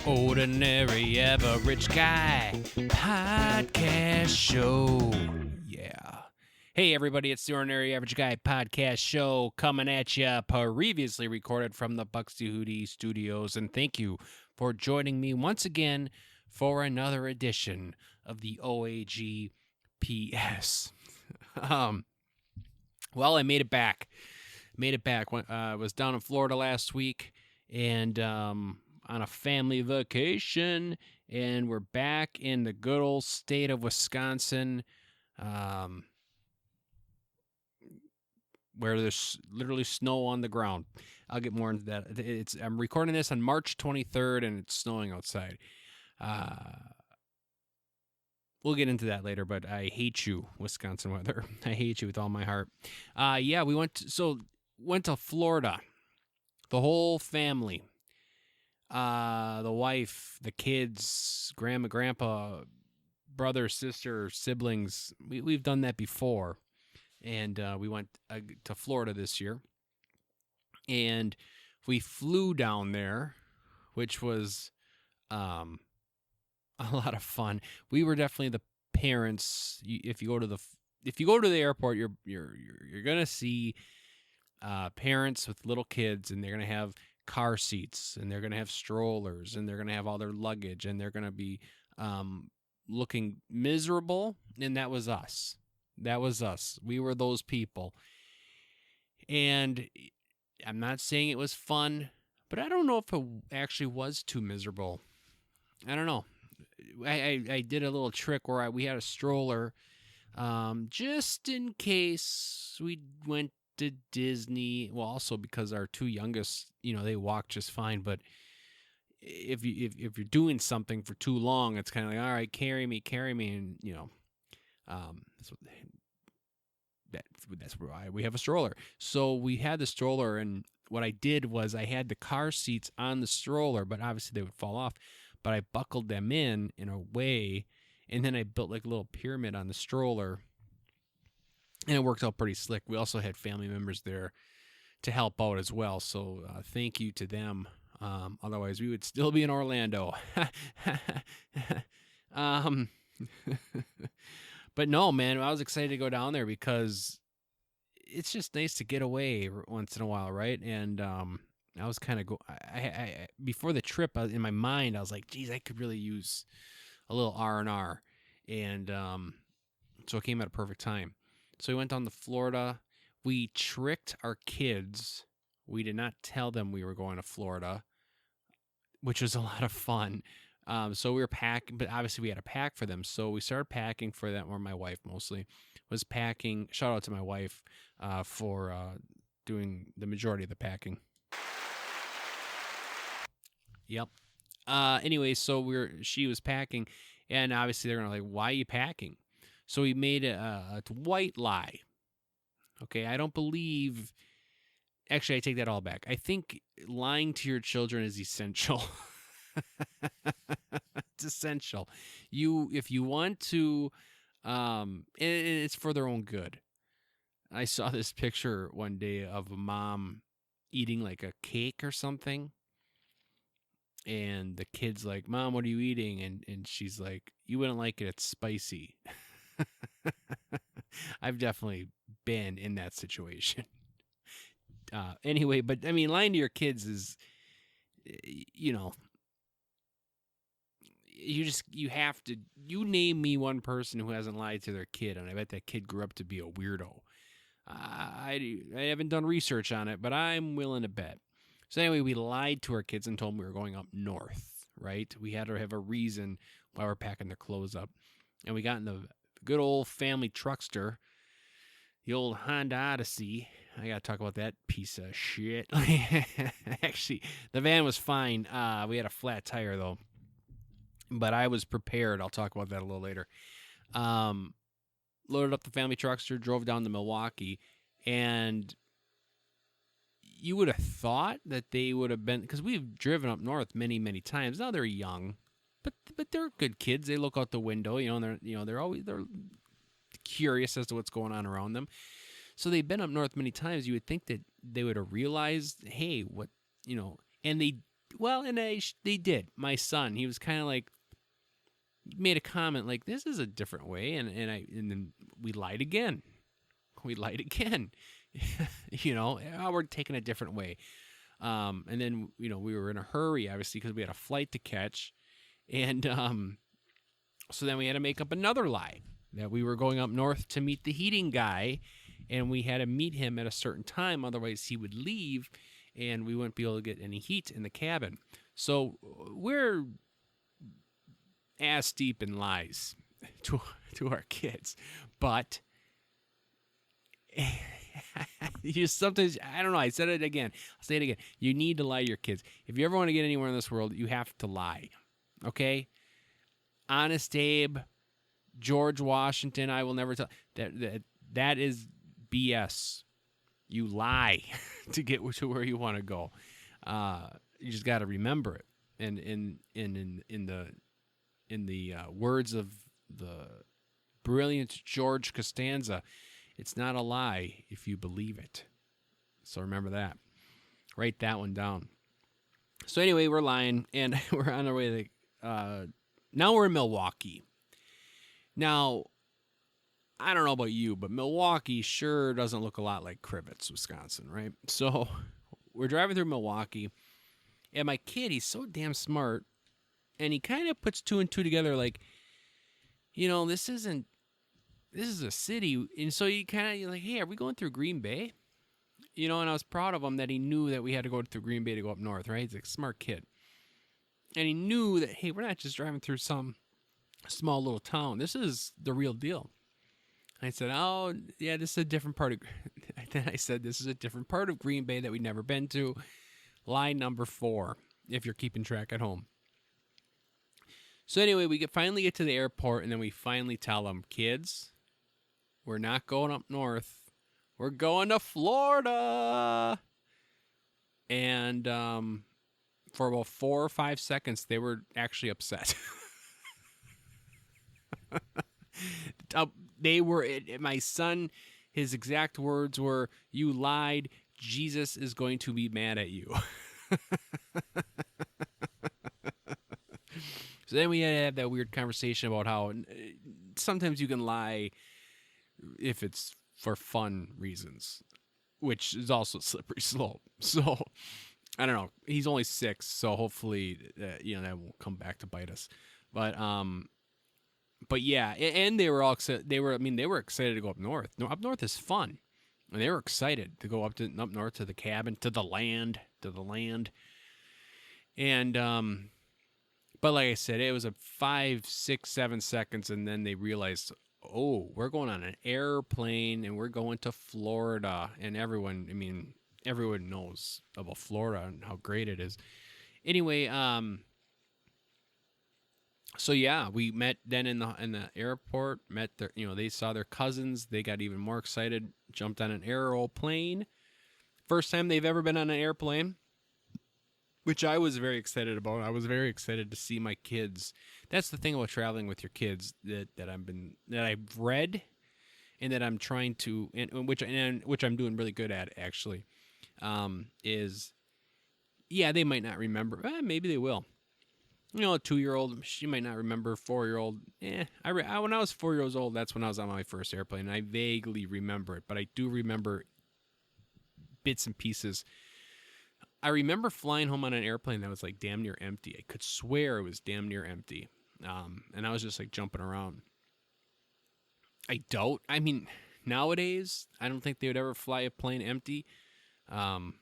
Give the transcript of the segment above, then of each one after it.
Ordinary Average Guy Podcast Show. Yeah. Hey, everybody, it's the Ordinary Average Guy Podcast Show coming at you, previously recorded from the Buxty Hootie Studios. And thank you for joining me once again for another edition of the OAG PS. Well, I made it back. I was down in Florida last week and on a family vacation, and we're back in the good old state of Wisconsin, where there's literally snow on the ground. I'll get more into that. I'm recording this on March 23rd, and it's snowing outside. We'll get into that later, but I hate you, Wisconsin weather. I hate you with all my heart. We went to Florida, the whole family. The wife, the kids, grandma, grandpa, brother, sister, siblings. We've done that before. And we went to Florida this year. And we flew down there, which was a lot of fun. We were definitely the parents. If you go to the airport, you're gonna see parents with little kids, and they're gonna have car seats, and they're going to have strollers, and they're going to have all their luggage, and they're going to be looking miserable, and that was us. We were those people. And I'm not saying it was fun, but I don't know if it actually was too miserable. I don't know. I did a little trick where we had a stroller just in case we went to Disney. Well, also because our two youngest, they walk just fine. But if you're doing something for too long, it's kind of like, all right, carry me, and that's why we have a stroller. So we had the stroller, and what I did was I had the car seats on the stroller, but obviously they would fall off. But I buckled them in a way, and then I built like a little pyramid on the stroller. And it worked out pretty slick. We also had family members there to help out as well. So thank you to them. Otherwise, we would still be in Orlando. But no, man, I was excited to go down there because it's just nice to get away once in a while, right? And I was kind of I before the trip, in my mind, I was like, geez, I could really use a little R&R. And so it came at a perfect time. So we went down to Florida. We tricked our kids. We did not tell them we were going to Florida, which was a lot of fun. So we were packing, but obviously we had to pack for them. So we started packing for them, or my wife mostly was packing. Shout out to my wife for doing the majority of the packing. Yep. Anyway, so she was packing, and obviously they're gonna like, why are you packing? So we made a white lie. Okay, I don't believe... Actually, I take that all back. I think lying to your children is essential. It's essential. If you want to... and it's for their own good. I saw this picture one day of a mom eating like a cake or something. And the kid's like, Mom, what are you eating? And she's like, you wouldn't like it, it's spicy. I've definitely been in that situation. Anyway, but I mean, lying to your kids is, you have to, name me one person who hasn't lied to their kid, and I bet that kid grew up to be a weirdo. I haven't done research on it, but I'm willing to bet. So anyway, we lied to our kids and told them we were going up north, right? We had to have a reason why we're packing their clothes up. And we got in the good old family truckster, the old Honda Odyssey. I got to talk about that piece of shit. Actually, the van was fine. We had a flat tire, though. But I was prepared. I'll talk about that a little later. Loaded up the family truckster, drove down to Milwaukee, and you would have thought that they would have been, because we've driven up north many, many times. Now they're young, but they're good kids. They look out the window, and they're curious as to what's going on around them. So they've been up north many times. You would think that they would have realized, hey, what, and well, and they did. My son, he was kind of like, made a comment like, this is a different way. And then we lied again. We lied again. We're taking a different way. And then, we were in a hurry, obviously, because we had a flight to catch. And so then we had to make up another lie that we were going up north to meet the heating guy, and we had to meet him at a certain time. Otherwise, he would leave, and we wouldn't be able to get any heat in the cabin. So we're ass deep in lies to our kids. But sometimes, I don't know, I said it again. I'll say it again. You need to lie to your kids. If you ever want to get anywhere in this world, you have to lie. Okay? Honest Abe, George Washington, I will never tell. That is BS. You lie to get to where you want to go. You just got to remember it. And in the words of the brilliant George Costanza, it's not a lie if you believe it. So remember that. Write that one down. So anyway, we're lying, and we're on our way to. Now we're in Milwaukee. Now, I don't know about you, but Milwaukee sure doesn't look a lot like Crivets, Wisconsin, right? So we're driving through Milwaukee, and my kid, he's so damn smart, and he kind of puts two and two together, like, this is a city, and so you kind of like, hey, are we going through Green Bay? And I was proud of him that he knew that we had to go through Green Bay to go up north, right? He's a smart kid. And he knew that, hey, we're not just driving through some small little town. This is the real deal. I said, oh, yeah, this is a different part of... Then I said, this is a different part of Green Bay that we've never been to. Lie number 4, if you're keeping track at home. So anyway, we finally get to the airport, and then we finally tell them, kids, we're not going up north. We're going to Florida. And for about 4 or 5 seconds, they were actually upset. My son, his exact words were, you lied. Jesus is going to be mad at you. So then we had to have that weird conversation about how sometimes you can lie if it's for fun reasons, which is also slippery slope. So I don't know. He's only 6, so hopefully that won't come back to bite us. But yeah, and they were all excited. They were excited to go up north. No, up north is fun, and they were excited to go up north to the cabin, to the land. And but like I said, it was a 5, 6, 7 seconds, and then they realized, oh, we're going on an airplane, and we're going to Florida. And everyone knows about Florida and how great it is. Anyway, so yeah, we met then in the airport. Met their, they saw their cousins. They got even more excited. Jumped on an aeroplane. First time they've ever been on an airplane, which I was very excited about. I was very excited to see my kids. That's the thing about traveling with your kids that I've read, and that I'm trying to, and which I'm doing really good at actually, is, yeah, they might not remember. Maybe they will. A 2-year-old, she might not remember. 4-year-old, when I was 4 years old, that's when I was on my first airplane, and I vaguely remember it, but I do remember bits and pieces. I remember flying home on an airplane that was like damn near empty. I could swear it was damn near empty. And I was just like jumping around. Nowadays, I don't think they would ever fly a plane empty. But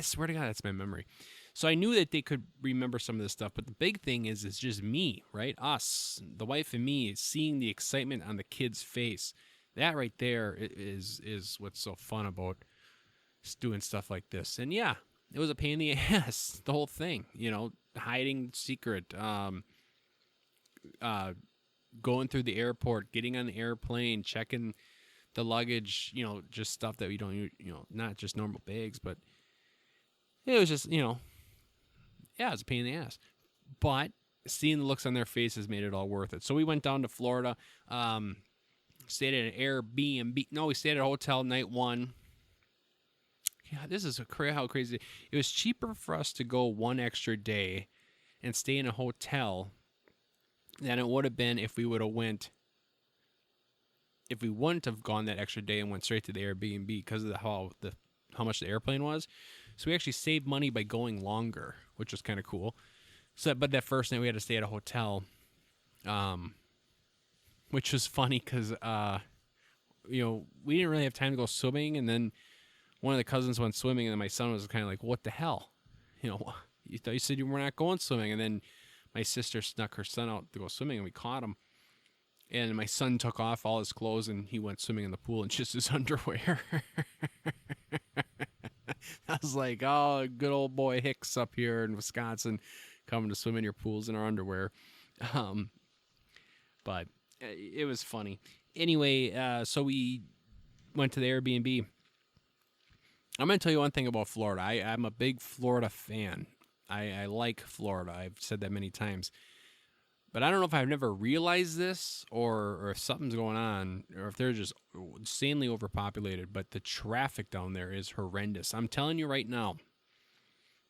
swear to God, that's my memory. So I knew that they could remember some of this stuff, but the big thing is it's just me, right? Us, the wife and me, seeing the excitement on the kid's face. That right there is what's so fun about doing stuff like this. And yeah, it was a pain in the ass, the whole thing, hiding secret, going through the airport, getting on the airplane, checking the luggage, just stuff that we don't, not just normal bags, but it was just, yeah, it was a pain in the ass. But seeing the looks on their faces made it all worth it. So we went down to Florida, stayed at an Airbnb. No, we stayed at a hotel night 1. Yeah, this is how crazy. It was cheaper for us to go one extra day and stay in a hotel than it would have been if we would have went. If we wouldn't have gone that extra day and went straight to the Airbnb because of how much the airplane was. So we actually saved money by going longer, which was kind of cool. So, but that first night we had to stay at a hotel, which was funny because we didn't really have time to go swimming, and then one of the cousins went swimming, and then my son was kind of like, "What the hell? You thought you said you were not going swimming," and then my sister snuck her son out to go swimming, and we caught him. And my son took off all his clothes, and he went swimming in the pool in just his underwear. I was like, oh, good old boy Hicks up here in Wisconsin coming to swim in your pools in our underwear. But it was funny. Anyway, so we went to the Airbnb. I'm going to tell you one thing about Florida. I'm a big Florida fan. I like Florida. I've said that many times. But I don't know if I've never realized this or if something's going on or if they're just insanely overpopulated. But the traffic down there is horrendous. I'm telling you right now,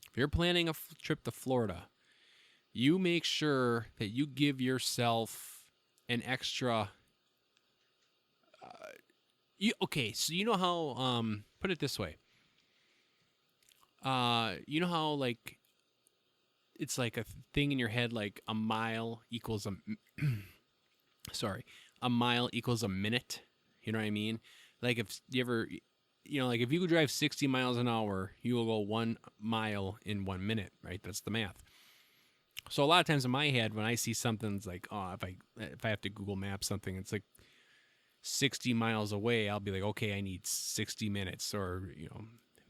if you're planning a trip to Florida, you make sure that you give yourself an extra. So you know how? Put it this way. You know how like. It's like a thing in your head, like a mile equals a mile equals a minute. You know what I mean? Like if you ever, like if you could drive 60 miles an hour, you will go 1 mile in 1 minute, right? That's the math. So a lot of times in my head, when I see something, it's like, oh, if I have to Google Map something, it's like 60 miles away. I'll be like, okay, I need 60 minutes, or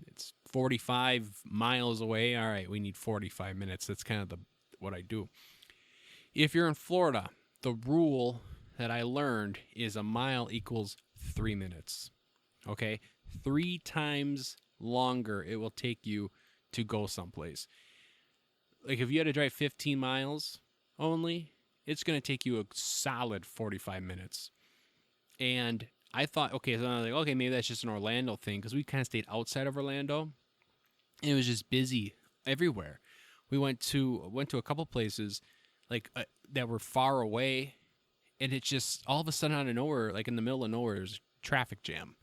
it's 45 miles away. All right, we need 45 minutes. That's kind of what I do. If you're in Florida, the rule that I learned is a mile equals 3 minutes. Okay? 3 times longer it will take you to go someplace. Like if you had to drive 15 miles only, it's going to take you a solid 45 minutes. And I thought, okay, so I was like, okay, maybe that's just an Orlando thing, because we kind of stayed outside of Orlando, and it was just busy everywhere. We went to a couple places like that were far away, and it's just all of a sudden out of nowhere, like in the middle of nowhere, there's a traffic jam.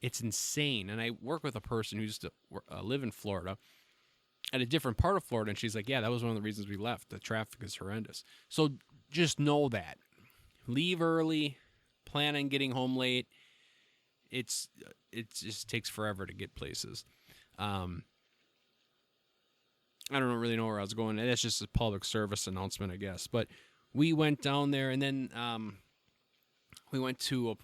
It's insane. And I work with a person who used to live in Florida at a different part of Florida, and she's like, yeah, that was one of the reasons we left. The traffic is horrendous. So just know that. Leave early. Plan on getting home late. It just takes forever to get places. I don't really know where I was going. That's just a public service announcement, I guess. But we went down there, and then we went to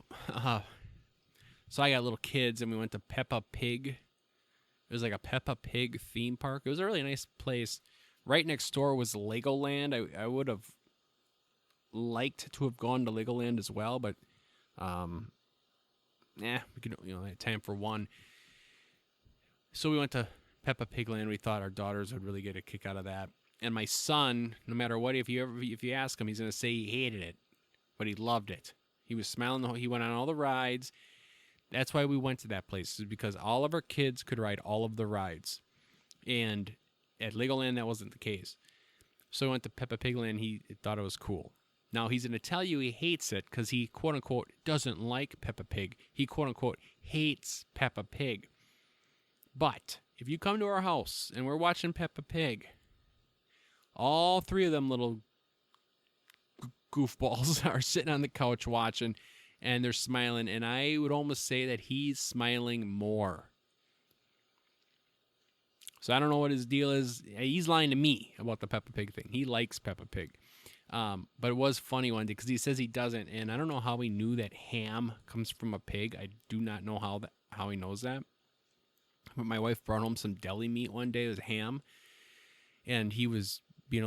so I got little kids, and we went to Peppa Pig. It was like a Peppa Pig theme park. It was a really nice place. Right next door was Legoland. I would have liked to have gone to Legoland as well, but we could, I had time for one. So we went to Peppa Pig Land. We thought our daughters would really get a kick out of that. And my son, no matter what, if you ask him, he's going to say he hated it, but he loved it. He was smiling. He went on all the rides. That's why we went to that place, is because all of our kids could ride all of the rides. And at Legoland, that wasn't the case. So we went to Peppa Pig Land. He thought it was cool. Now, he's going to tell you he hates it because he, quote-unquote, doesn't like Peppa Pig. He, quote-unquote, hates Peppa Pig. But if you come to our house and we're watching Peppa Pig, all 3 of them little goofballs are sitting on the couch watching, and they're smiling. And I would almost say that he's smiling more. So I don't know what his deal is. He's lying to me about the Peppa Pig thing. He likes Peppa Pig. But it was funny one day because he says he doesn't, and I don't know how he knew that ham comes from a pig. I do not know how he knows that. But my wife brought home some deli meat one day. It was ham, and he was being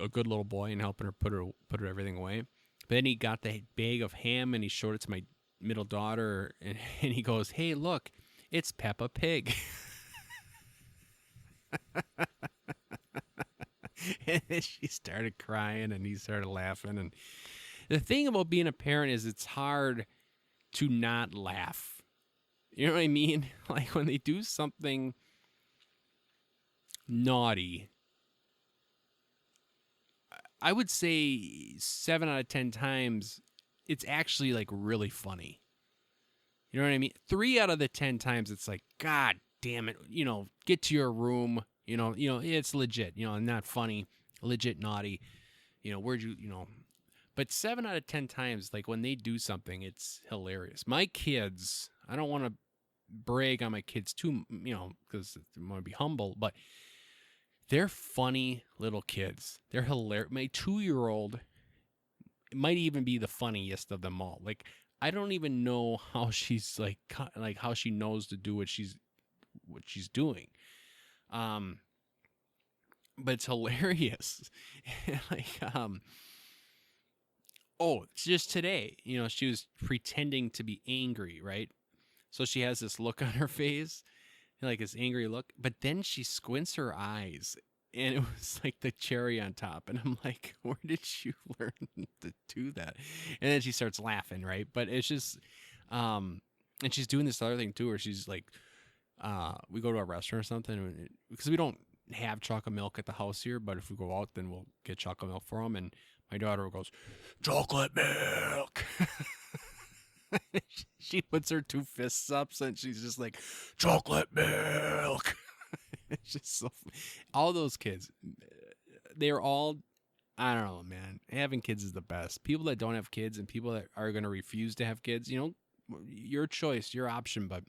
a good little boy and helping her put everything away. But then he got the bag of ham and he showed it to my middle daughter, and he goes, "Hey, look, it's Peppa Pig." And she started crying and he started laughing. And the thing about being a parent is it's hard to not laugh. You know what I mean? Like when they do something naughty, I would say 7 out of 10 times it's actually like really funny. You know what I mean? 3 out of the 10 times it's like, God damn it, get to your room. It's legit, not funny, legit naughty. Where'd you. But 7 out of 10 times, like when they do something, it's hilarious. My kids, I don't want to brag on my kids too, because I want to be humble, but they're funny little kids. They're hilarious. My 2-year-old might even be the funniest of them all. Like, I don't even know how she's like how she knows to do what she's doing. But it's hilarious. Just today, she was pretending to be angry, right? So she has this look on her face, like this angry look, but then she squints her eyes, and it was like the cherry on top. And I'm like, where did you learn to do that? And then she starts laughing, right? But it's just, and she's doing this other thing too, where she's like, we go to a restaurant or something, because we don't have chocolate milk at the house here, but if we go out, then we'll get chocolate milk for them. And my daughter goes, chocolate milk. She puts her 2 fists up, and she's just like, chocolate milk. It's just so all those kids, they're all, I don't know, man. Having kids is the best. People that don't have kids and people that are going to refuse to have kids, your choice, your option. But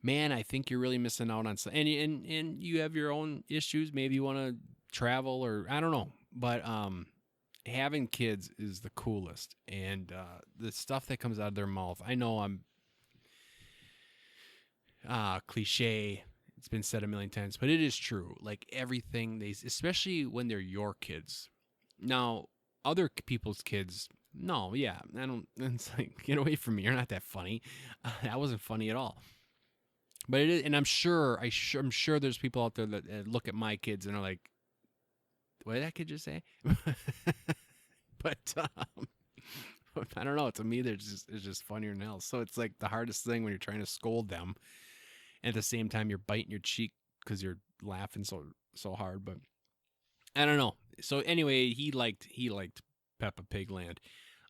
man, I think you're really missing out on something. And you have your own issues. Maybe you want to travel, or I don't know. But having kids is the coolest. And the stuff that comes out of their mouth, I know I'm cliche. It's been said a million times, but it is true. Like everything especially when they're your kids. Now, other people's kids, no, yeah, I don't. It's like, get away from me. You're not that funny. That wasn't funny at all. But it is, and I'm sure there's people out there that look at my kids and are like, "What did that kid just say?" But I don't know. To me, it's just funnier than else. So it's like the hardest thing when you're trying to scold them. At the same time, you're biting your cheek because you're laughing so hard. But I don't know. So anyway, he liked Peppa Pig Land,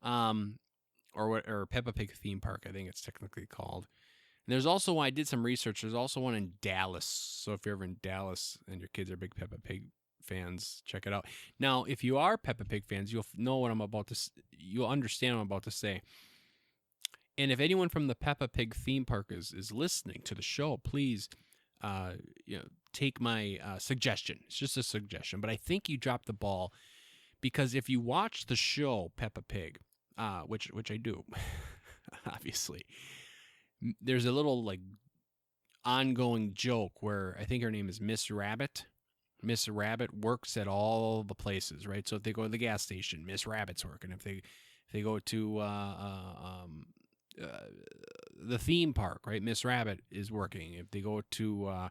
or Peppa Pig theme park, I think it's technically called. And there's also one, I did some research. There's also one in Dallas. So if you're ever in Dallas and your kids are big Peppa Pig fans, check it out. Now, if you are Peppa Pig fans, you'll know what you'll understand what I'm about to say. And if anyone from the Peppa Pig theme park is listening to the show, please, take my suggestion. It's just a suggestion, but I think you dropped the ball, because if you watch the show Peppa Pig, which I do, obviously, there's a little like ongoing joke where I think her name is Miss Rabbit. Miss Rabbit works at all the places, right? So if they go to the gas station, Miss Rabbit's working. If they go to the theme park, right? Miss Rabbit is working. If they go to,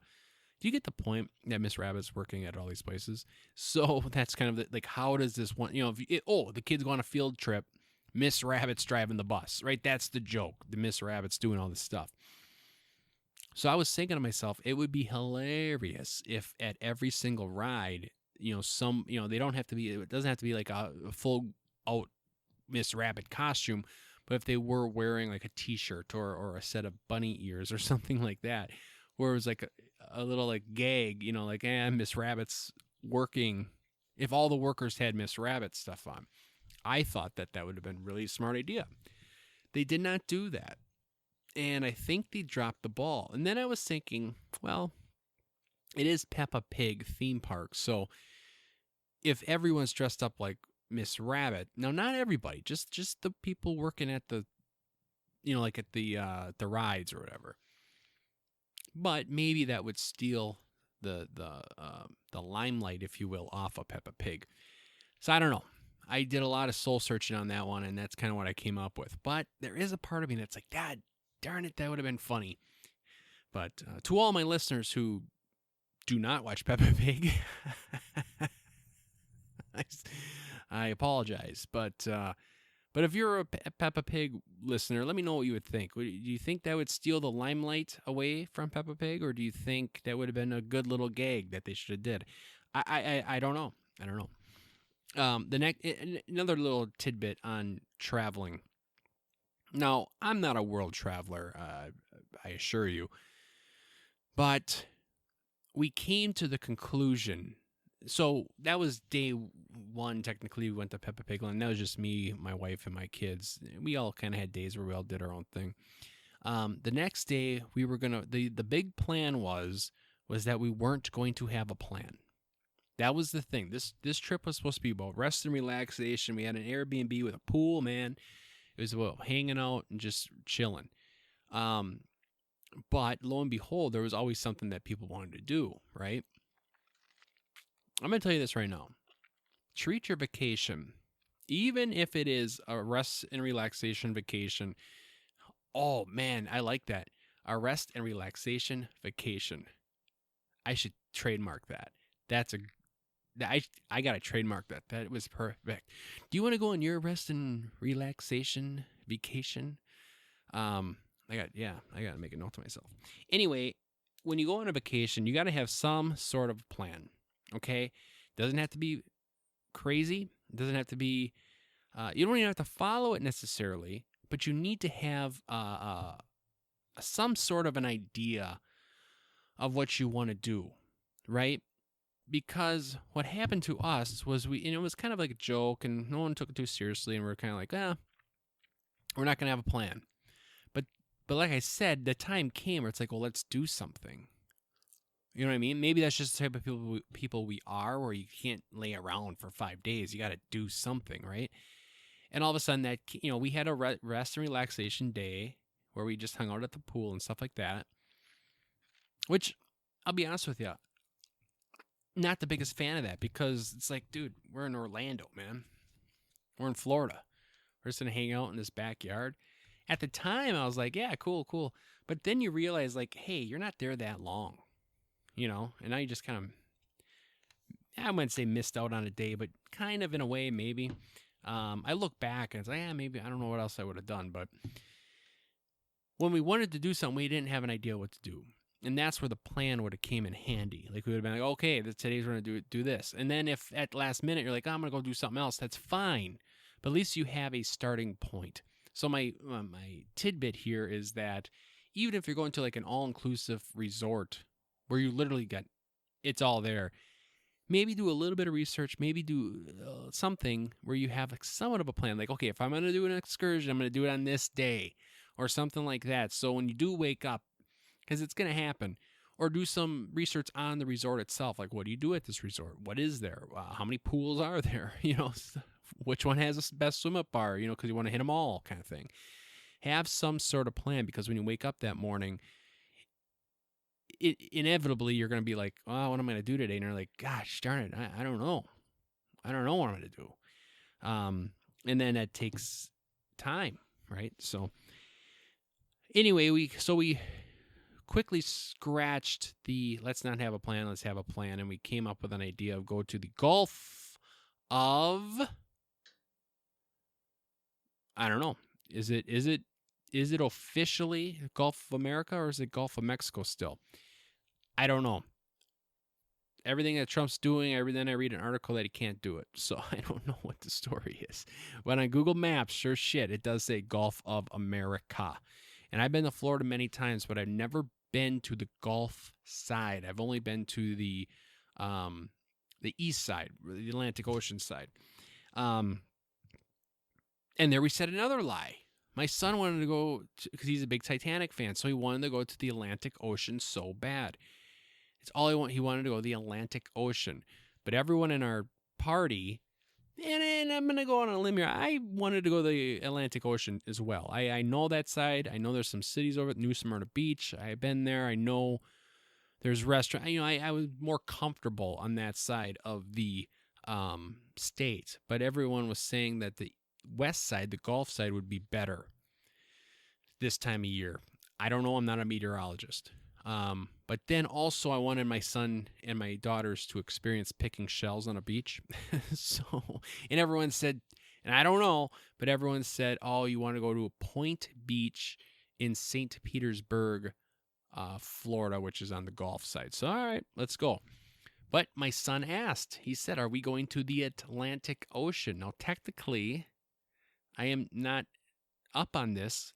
do you get the point that Miss Rabbit's working at all these places? So that's kind of like, how does this one, the kids go on a field trip, Miss Rabbit's driving the bus, right? That's the joke. The Miss Rabbit's doing all this stuff. So I was thinking to myself, it would be hilarious if at every single ride, they don't have to be, it doesn't have to be like a full out Miss Rabbit costume. But if they were wearing like a T-shirt or a set of bunny ears or something like that, where it was like a little like gag, like, Miss Rabbit's working. If all the workers had Miss Rabbit stuff on, I thought that would have been a really smart idea. They did not do that. And I think they dropped the ball. And then I was thinking, well, it is Peppa Pig theme park. So if everyone's dressed up like Miss Rabbit. Now, not everybody, just the people working at the, like at the rides or whatever. But maybe that would steal the limelight, if you will, off of Peppa Pig. So I don't know. I did a lot of soul searching on that one, and that's kind of what I came up with. But there is a part of me that's like, God darn it, that would have been funny. But to all my listeners who do not watch Peppa Pig, I apologize, but But if you're a Peppa Pig listener, let me know what you would think. Do you think that would steal the limelight away from Peppa Pig, or do you think that would have been a good little gag that they should have did? I don't know. I don't know. Another little tidbit on traveling. Now, I'm not a world traveler, I assure you, but we came to the conclusion. So that was day one. Technically, we went to Peppa Pig Land. That was just me, my wife, and my kids. We all kind of had days where we all did our own thing. The next day, we were gonna. The big plan was that we weren't going to have a plan. That was the thing. This trip was supposed to be about rest and relaxation. We had an Airbnb with a pool, man. It was about hanging out and just chilling. But lo and behold, there was always something that people wanted to do, right? I'm going to tell you this right now. Treat your vacation, even if it is a rest and relaxation vacation. Oh, man, I like that. A rest and relaxation vacation. I should trademark that. I got to trademark that. That was perfect. Do you want to go on your rest and relaxation vacation? I got to make a note to myself. Anyway, when you go on a vacation, you got to have some sort of plan. Okay? Doesn't have to be crazy. It doesn't have to be, you don't even have to follow it necessarily, but you need to have some sort of an idea of what you want to do, right? Because what happened to us was it was kind of like a joke and no one took it too seriously, and we were kind of like, we're not going to have a plan. But like I said, the time came where it's like, well, let's do something. You know what I mean? Maybe that's just the type of people we are, where you can't lay around for 5 days. You got to do something, right? And all of a sudden, that we had a rest and relaxation day where we just hung out at the pool and stuff like that. Which, I'll be honest with you, not the biggest fan of that, because it's like, dude, we're in Orlando, man. We're in Florida. We're just gonna hang out in this backyard. At the time, I was like, yeah, cool. But then you realize, like, hey, you're not there that long, and now you just kind of, I wouldn't say missed out on a day, but kind of in a way, maybe. I look back and it's like, maybe, I don't know what else I would have done. But when we wanted to do something, we didn't have an idea what to do. And that's where the plan would have came in handy. Like, we would have been like, okay, today's we're going to do this. And then if at the last minute you're like, I'm going to go do something else, that's fine. But at least you have a starting point. So my tidbit here is that even if you're going to like an all-inclusive resort where you literally it's all there, maybe do a little bit of research, maybe do something where you have like somewhat of a plan. Like, okay, if I'm going to do an excursion, I'm going to do it on this day or something like that. So when you do wake up, because it's going to happen, or do some research on the resort itself. Like, what do you do at this resort? What is there? How many pools are there? Which one has the best swim-up bar? Because you want to hit them all, kind of thing. Have some sort of plan, because when you wake up that morning, inevitably you're going to be like, oh, what am I going to do today? And you're like, gosh darn it, I don't know. I don't know what I'm going to do. And then that takes time, right? So anyway, we quickly scratched the let's not have a plan, let's have a plan, and we came up with an idea of go to the Gulf of, I don't know, is it officially Gulf of America, or is it Gulf of Mexico still? I don't know. Everything that Trump's doing, then I read an article that he can't do it, so I don't know what the story is. But on Google Maps, sure shit, it does say Gulf of America. And I've been to Florida many times, but I've never been to the Gulf side. I've only been to the east side, the Atlantic Ocean side. And there we said another lie. My son wanted to go, because he's a big Titanic fan, so he wanted to go to the Atlantic Ocean so bad. It's all he wanted to go, the Atlantic Ocean. But everyone in our party, and I'm going to go on a limb here, I wanted to go to the Atlantic Ocean as well. I know that side. I know there's some cities over at New Smyrna Beach. I've been there. I know there's restaurants. I was more comfortable on that side of the state. But everyone was saying that the west side, the Gulf side, would be better this time of year. I don't know. I'm not a meteorologist. But then also I wanted my son and my daughters to experience picking shells on a beach. And everyone said, And I don't know, but everyone said, oh, you want to go to a Point Beach in St. Petersburg, Florida, which is on the Gulf side. So, all right, let's go. But my son asked, he said, are we going to the Atlantic Ocean? Now, technically, I am not up on this,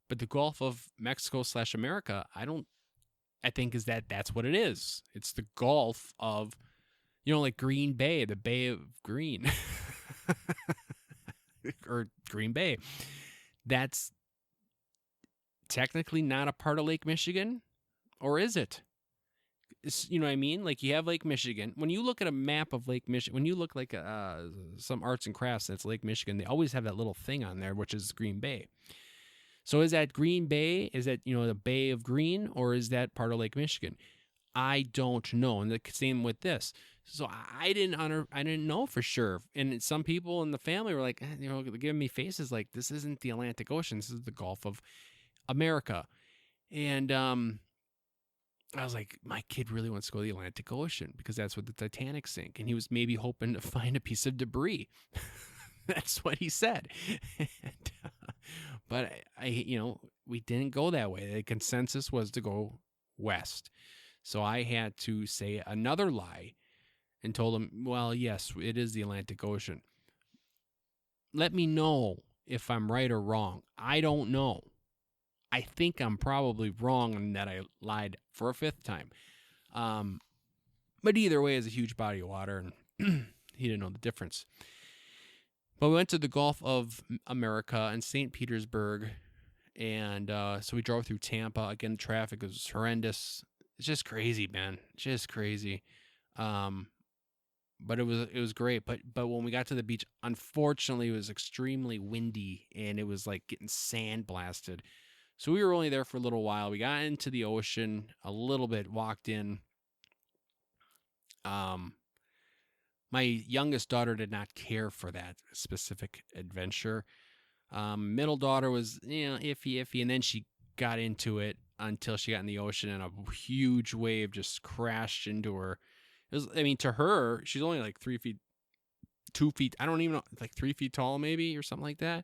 but the Gulf of Mexico / America, I think that's what it is. It's the Gulf of, like Green Bay, the Bay of Green, or Green Bay. That's technically not a part of Lake Michigan, or is it? You know what I mean? Like, you have Lake Michigan. When you look at a map of Lake Michigan, when you look like some arts and crafts that's Lake Michigan, they always have that little thing on there, which is Green Bay. So is that Green Bay? Is that, the Bay of Green, or is that part of Lake Michigan? I don't know. And the same with this. So I didn't know for sure. And some people in the family were like, giving me faces like, this isn't the Atlantic Ocean. This is the Gulf of America. And I was like, my kid really wants to go to the Atlantic Ocean because that's what the Titanic sank. And he was maybe hoping to find a piece of debris. That's what he said. But we didn't go that way. The consensus was to go west. So I had to say another lie and told him, well, yes, it is the Atlantic Ocean. Let me know if I'm right or wrong. I don't know. I think I'm probably wrong in that I lied for a fifth time. But either way, it's a huge body of water, and he didn't know the difference. But we went to the Gulf of America and St. Petersburg, and so we drove through Tampa. Again, traffic was horrendous. It's just crazy, man. Just crazy. But it was great. But when we got to the beach, unfortunately, it was extremely windy, and it was like getting sandblasted. So we were only there for a little while. We got into the ocean a little bit, walked in. My youngest daughter did not care for that specific adventure. Middle daughter was, iffy. And then she got into it until she got in the ocean, and a huge wave just crashed into her. To her, she's only like 3 feet, 2 feet. I don't even know, like 3 feet tall maybe, or something like that.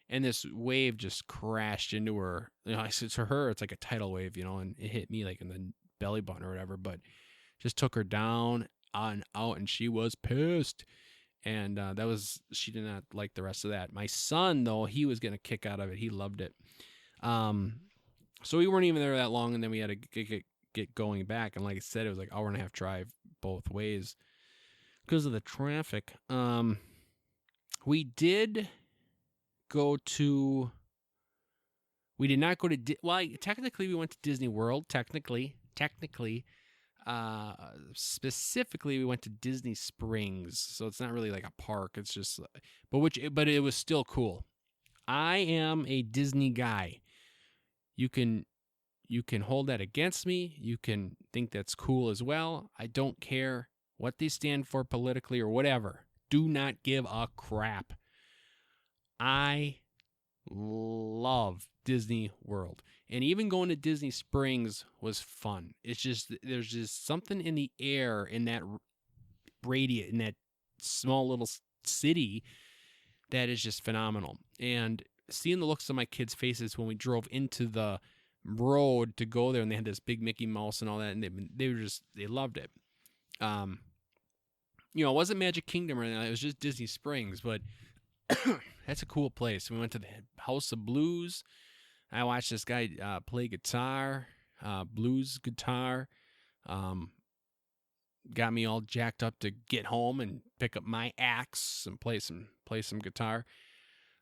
And this wave just crashed into her. I said to her, it's like a tidal wave, and it hit me like in the belly button or whatever, but just took her down and out, and she was pissed. And she did not like the rest of that. My son, though, he was getting a kick out of it. He loved it. So we weren't even there that long, and then we had to get going back. And like I said, it was like an hour and a half drive both ways because of the traffic. We did not go to, technically we went to Disney World, technically, specifically we went to Disney Springs, so it's not really like a park, it's just, but it was still cool. I am a Disney guy. You can hold that against me, you can think that's cool as well. I don't care what they stand for politically or whatever. Do not give a crap. I love Disney World. And even going to Disney Springs was fun. It's just, there's just something in the air in that radius, in that small little city, that is just phenomenal. And seeing the looks on my kids' faces when we drove into the road to go there, and they had this big Mickey Mouse and all that, and they loved it. It wasn't Magic Kingdom or anything, it was just Disney Springs, but that's a cool place. We went to the House of Blues. I watched this guy play guitar, blues guitar. Got me all jacked up to get home and pick up my axe and play some guitar.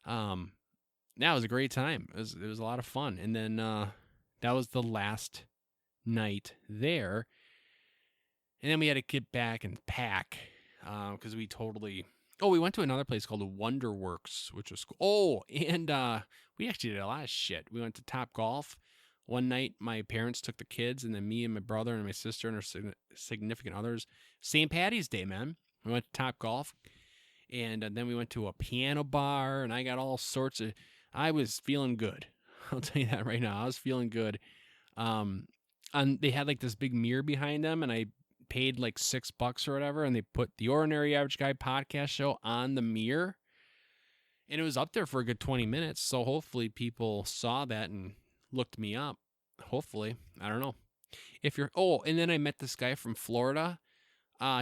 That was a great time. It was a lot of fun. And then that was the last night there. And then we had to get back and pack because we went to another place called Wonderworks, which was cool. Oh, and we actually did a lot of shit. We went to Top Golf. One night, my parents took the kids, and then me and my brother and my sister and our significant others. St. Patty's Day, man. We went to Top Golf, and then we went to a piano bar, and I got all sorts of... I was feeling good. I'll tell you that right now. I was feeling good. And they had like this big mirror behind them, and I paid like $6 or whatever, and they put the Ordinary Average Guy podcast show on the mirror. And it was up there for a good 20 minutes. So hopefully people saw that and looked me up. Hopefully. I don't know. And then I met this guy from Florida.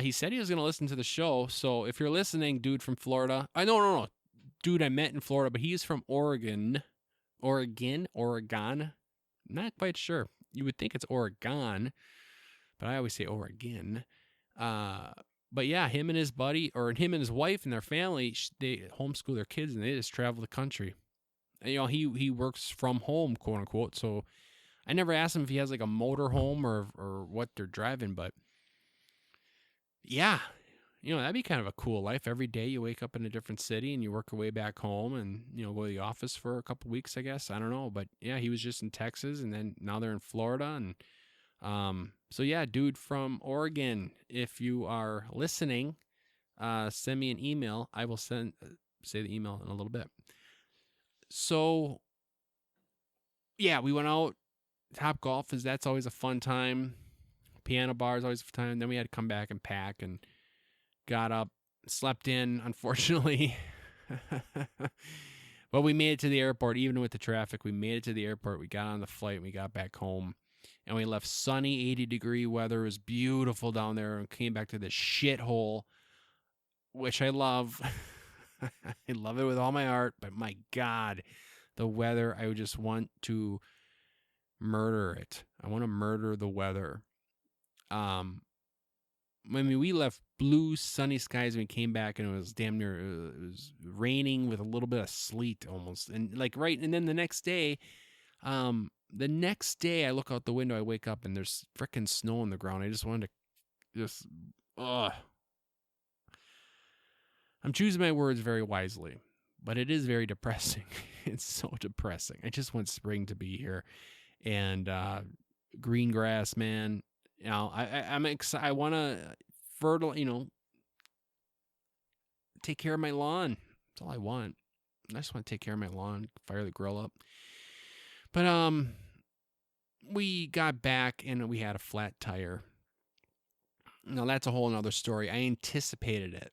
He said he was going to listen to the show. So if you're listening, dude from Florida, no. Dude I met in Florida, but he's from Oregon. Oregon. Not quite sure. You would think it's Oregon, but I always say Oregon. But yeah, him and his wife and their family, they homeschool their kids and they just travel the country. And, he works from home, quote unquote. So I never asked him if he has like a motor home or what they're driving, but yeah, that'd be kind of a cool life. Every day you wake up in a different city and you work your way back home and, go to the office for a couple weeks, I guess. I don't know. But yeah, he was just in Texas and then now they're in Florida. And so yeah, dude from Oregon, if you are listening, send me an email. I will say the email in a little bit. So yeah, we went out. Top Golf that's always a fun time. Piano bar is always a fun time. Then we had to come back and pack and got up, slept in, unfortunately. But we made it to the airport, even with the traffic. We made it to the airport. We got on the flight and we got back home. And we left sunny 80-degree weather. It was beautiful down there and came back to this shithole, which I love. I love it with all my heart. But my God, the weather, I would just want to murder it. I want to murder the weather. We left blue, sunny skies when we came back, and it was damn near, it was raining with a little bit of sleet almost. And and then the next day, I look out the window, I wake up, and there's freaking snow on the ground. I just wanted to I'm choosing my words very wisely, but it is very depressing. It's so depressing. I just want spring to be here. And green grass, man. I'm excited. I want to take care of my lawn. That's all I want. I just want to take care of my lawn, fire the grill up. But we got back and we had a flat tire. Now that's a whole nother story. I anticipated it.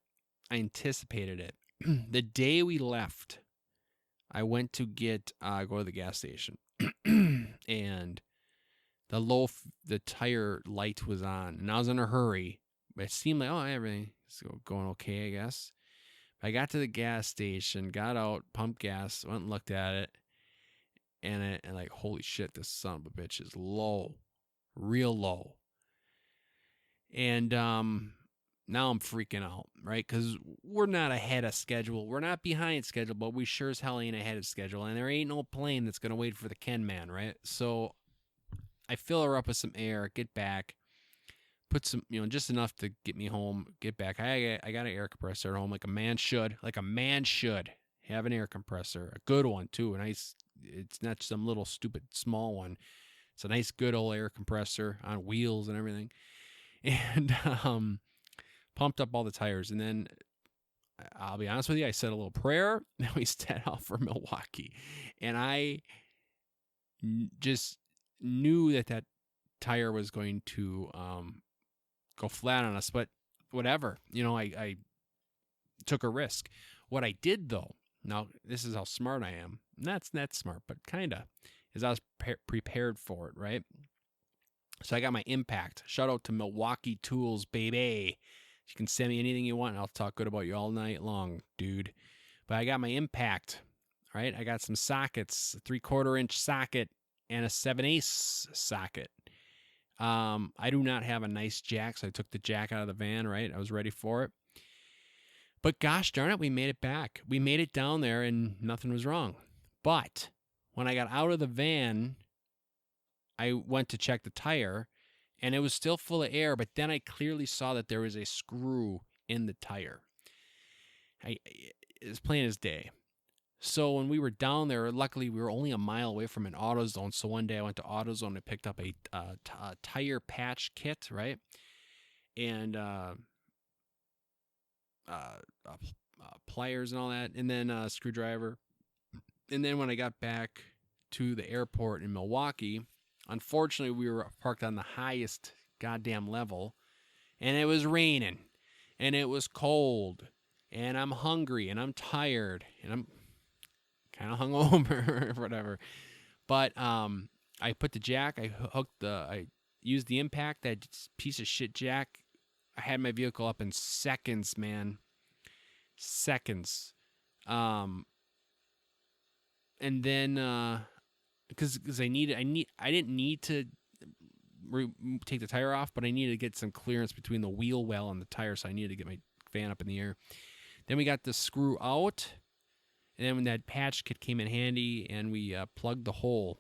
The day we left, I went to go to the gas station. And the tire light was on, and I was in a hurry, but it seemed like, everything's going okay, I guess. I got to the gas station, got out, pumped gas, went and looked at it, and like, holy shit, this son of a bitch is low, real low. And now I'm freaking out, right? Because we're not ahead of schedule. We're not behind schedule, but we sure as hell ain't ahead of schedule. And there ain't no plane that's going to wait for the Ken Man, right? So I fill her up with some air, get back, put some, just enough to get me home, get back. I got an air compressor at home like a man should. Like a man should have an air compressor. A good one, too. It's not some little stupid small one. It's a nice, good old air compressor on wheels and everything. And pumped up all the tires, and then I'll be honest with you, I said a little prayer, and we set out for Milwaukee, and I just knew that tire was going to go flat on us, but whatever, I took a risk. What I did, though, now this is how smart I am, not smart, but kinda, is I was prepared for it, right? So I got my impact. Shout out to Milwaukee Tools, baby. You can send me anything you want, and I'll talk good about you all night long, dude. But I got my impact, right? I got some sockets, a 3/4 inch socket and a 7/8 socket. I do not have a nice jack, so I took the jack out of the van, right? I was ready for it. But gosh darn it, we made it back. We made it down there, and nothing was wrong. But when I got out of the van, I went to check the tire, and it was still full of air, but then I clearly saw that there was a screw in the tire. It's plain as day. So when we were down there, luckily we were only a mile away from an AutoZone. So one day I went to AutoZone and picked up a tire patch kit, right? And pliers and all that, and then a screwdriver. And then when I got back to the airport in Milwaukee, unfortunately, we were parked on the highest goddamn level, and it was raining, and it was cold, and I'm hungry, and I'm tired, and kind of hungover or whatever. But I put the jack. I used the impact. That piece of shit jack. I had my vehicle up in seconds, man. Seconds. And then because I didn't need to take the tire off, but I needed to get some clearance between the wheel well and the tire, so I needed to get my van up in the air. Then we got the screw out, and then when that patch kit came in handy, and we plugged the hole.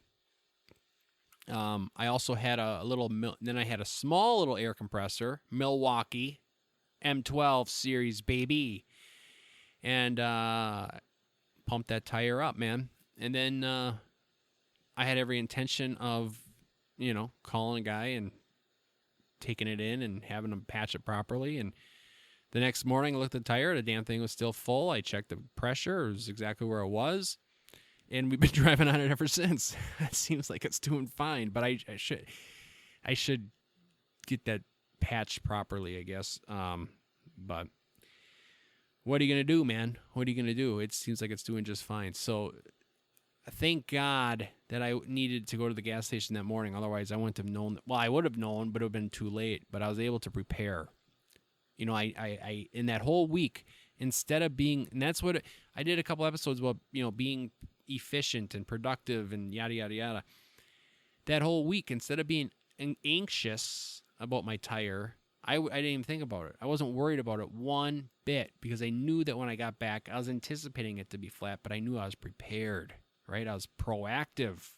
I also had then I had a small little air compressor, Milwaukee M12 series, baby, and pumped that tire up, man. And then I had every intention of, calling a guy and taking it in and having him patch it properly. And the next morning, I looked at the tire. The damn thing was still full. I checked the pressure. It was exactly where it was. And we've been driving on it ever since. It seems like it's doing fine. But I should get that patched properly, I guess. But what are you going to do, man? What are you going to do? It seems like it's doing just fine. So thank God that I needed to go to the gas station that morning. Otherwise, I wouldn't have known. Well, I would have known, but it would have been too late. But I was able to prepare. I in that whole week, instead of being, and that's what I did a couple episodes about, being efficient and productive and yada, yada, yada. That whole week, instead of being anxious about my tire, I didn't even think about it. I wasn't worried about it one bit because I knew that when I got back, I was anticipating it to be flat, but I knew I was prepared. Right? I was proactive.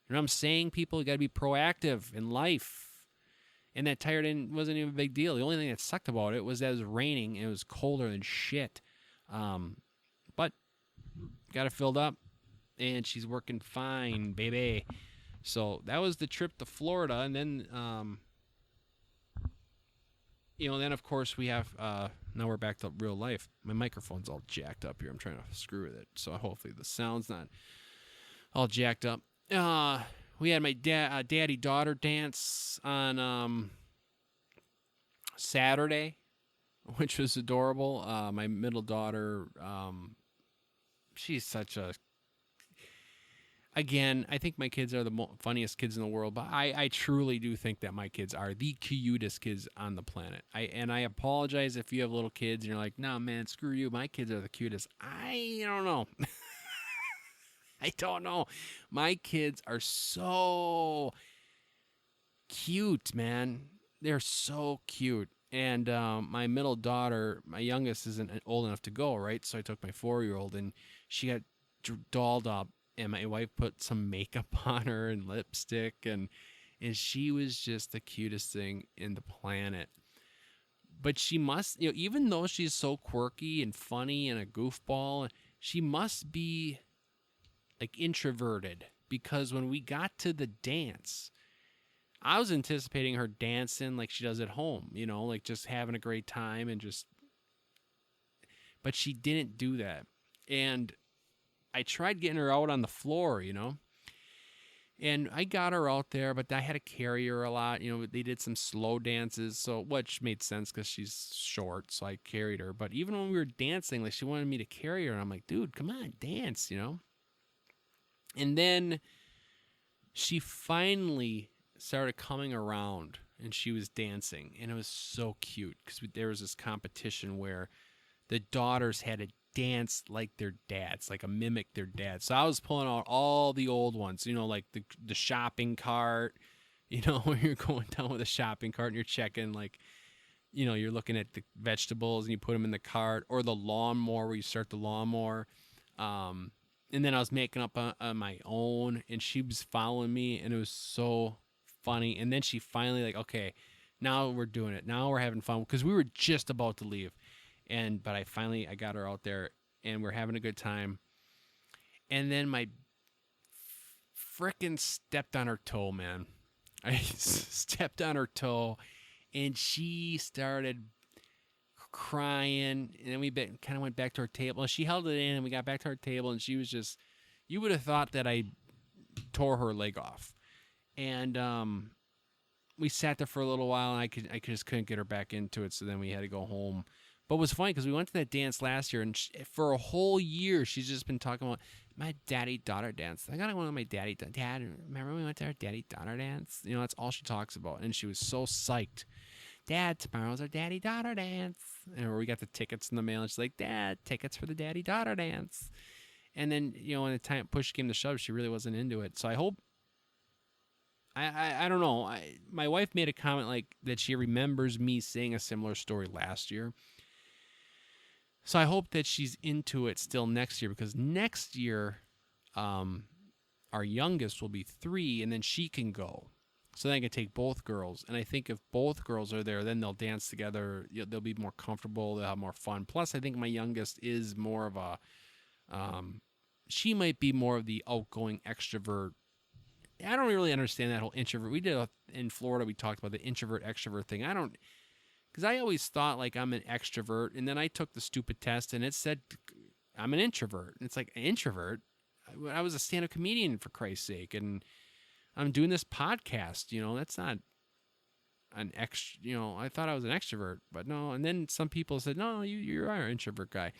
You know what I'm saying, people? You got to be proactive in life. And that tire wasn't even a big deal. The only thing that sucked about it was that it was raining and it was colder than shit. But got it filled up, and she's working fine, baby. So that was the trip to Florida. And then, then of course we have, now we're back to real life. My microphone's all jacked up here. I'm trying to screw with it. So hopefully the sound's not all jacked up. We had my daddy-daughter dance on Saturday, which was adorable. My middle daughter, she's such a... Again, I think my kids are the funniest kids in the world, but I truly do think that my kids are the cutest kids on the planet. I apologize if you have little kids and you're like, no, man, screw you. My kids are the cutest. I don't know. I don't know. My kids are so cute, man. They're so cute. And my middle daughter, my youngest, isn't old enough to go, right? So I took my 4-year-old, and she got dolled up. And my wife put some makeup on her and lipstick, and she was just the cutest thing in the planet. But she must, even though she's so quirky and funny and a goofball, she must be like introverted, because when we got to the dance, I was anticipating her dancing like she does at home, like just having a great time but she didn't do that. And I tried getting her out on the floor, and I got her out there, but I had to carry her a lot. They did some slow dances, which made sense because she's short, so I carried her. But even when we were dancing, like, she wanted me to carry her, and I'm like, dude, come on, dance, And then she finally started coming around, and she was dancing, and it was so cute because there was this competition where the daughters had to dance like their dads, like mimic their dads. So I was pulling out all the old ones, like the shopping cart, when you're going down with a shopping cart and you're checking, like, you're looking at the vegetables and you put them in the cart, or the lawnmower where you start the lawnmower. And then I was making up on my own, and she was following me, and it was so funny. And then she finally, like, okay, now we're doing it. Now we're having fun, because we were just about to leave. But I got her out there, and we're having a good time. And then my frickin' stepped on her toe, man. I stepped on her toe, and she started crying. And then we kind of went back to our table. She held it in, and we got back to our table, and she was just, you would have thought that I tore her leg off. And we sat there for a little while, and I just couldn't get her back into it. So then we had to go home. But it was funny because we went to that dance last year, and for a whole year, she's just been talking about my daddy-daughter dance. I got to go to my dad, remember we went to our daddy-daughter dance? You know, that's all she talks about. And she was so psyched. Dad, tomorrow's our daddy-daughter dance. And we got the tickets in the mail, and she's like, Dad, tickets for the daddy-daughter dance. And then, you know, when the time push came to shove, she really wasn't into it. So I hope, I don't know. My wife made a comment like that she remembers me saying a similar story last year. So I hope that she's into it still next year, because next year, our youngest will be 3, and then she can go. So then I can take both girls. And I think if both girls are there, then they'll dance together. They'll be more comfortable. They'll have more fun. Plus, I think my youngest is more of a, she might be more of the outgoing extrovert. I don't really understand that whole introvert. We did in Florida, we talked about the introvert extrovert thing. Because I always thought like I'm an extrovert, and then I took the stupid test and it said I'm an introvert. And it's like, an introvert? I was a stand-up comedian, for Christ's sake, and I'm doing this podcast. You know, that's not an I thought I was an extrovert, but no. And then some people said, no, you are an introvert guy.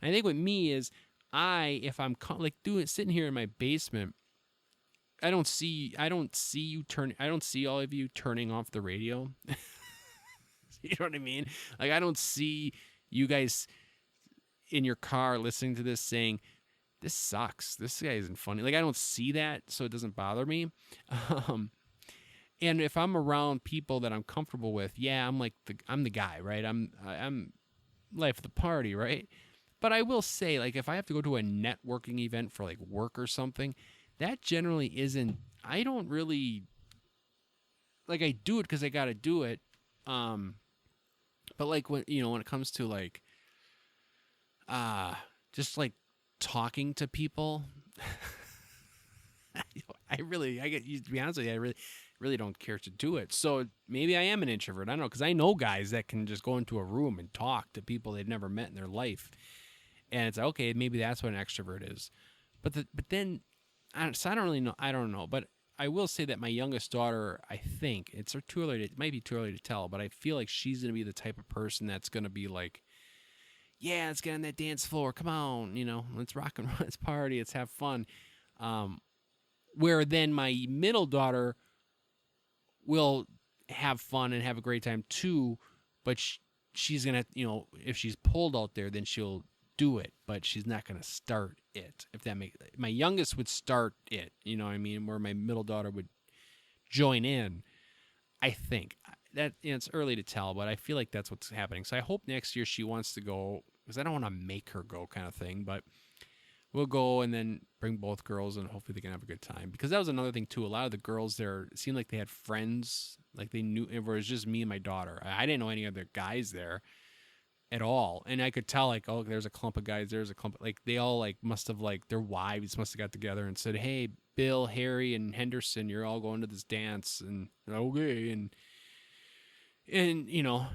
And I think with me is, if I'm like sitting here in my basement, I don't see all of you turning off the radio. You know what I mean? Like, I don't see you guys in your car listening to this saying, this sucks. This guy isn't funny. Like, I don't see that, so it doesn't bother me. And if I'm around people that I'm comfortable with, yeah, I'm the guy, right? I'm life of the party, right? But I will say, like, if I have to go to a networking event for like work or something, that generally isn't. I don't really like. I do it because I got to do it. But like when it comes to like, just like talking to people, to be honest with you, I really don't care to do it. So maybe I am an introvert. I don't know, because I know guys that can just go into a room and talk to people they've never met in their life, and it's like, okay, maybe that's what an extrovert is. But then, so I don't really know. I don't know, but I will say that my youngest daughter, I think it might be too early to tell, but I feel like she's going to be the type of person that's going to be like, yeah, let's get on that dance floor. Come on, let's rock and roll, let's party, let's have fun. Where then my middle daughter will have fun and have a great time too, but she's going to, if she's pulled out there, then she'll do it, but she's not going to start it. If that makes, my youngest would start it, you know what I mean, where my middle daughter would join in. I think that it's early to tell, but I feel like that's what's happening. So I hope next year she wants to go, because I don't want to make her go, kind of thing. But we'll go and then bring both girls, and hopefully they can have a good time. Because that was another thing too. A lot of the girls there seemed like they had friends, like they knew. It was just me and my daughter. I didn't know any other guys there at all, and I could tell, like, oh, there's a clump of guys, there's a clump, like they all like must have, like, their wives must have got together and said, hey, Bill, Harry, and Henderson, you're all going to this dance, and okay, and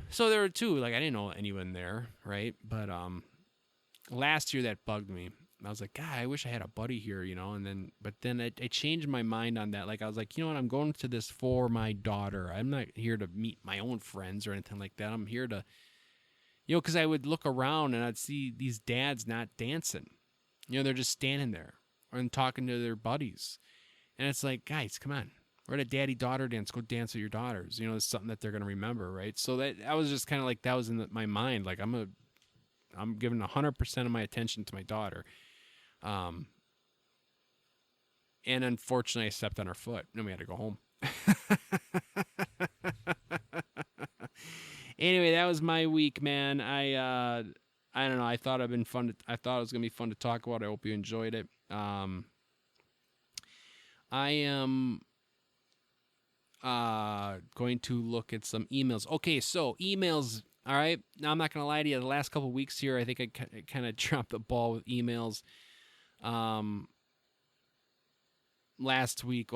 so there were two, like, I didn't know anyone there, right? But last year that bugged me. I was like, God, I wish I had a buddy here, and then I changed my mind on that. Like, I was like, you know what, I'm going to this for my daughter. I'm not here to meet my own friends or anything like that. I'm here to, because I would look around and I'd see these dads not dancing. They're just standing there and talking to their buddies. And it's like, guys, come on. We're at a daddy-daughter dance. Go dance with your daughters. It's something that they're going to remember, right? So that I was just kind of like, that was in my mind. Like, I'm giving 100% of my attention to my daughter. And unfortunately, I stepped on her foot. And we had to go home. Anyway, that was my week, man. I don't know. I thought it was gonna be fun to talk about. I hope you enjoyed it. I am going to look at some emails. Okay, so emails. All right. Now, I'm not gonna lie to you. The last couple of weeks here, I think I kind of dropped the ball with emails. Last week,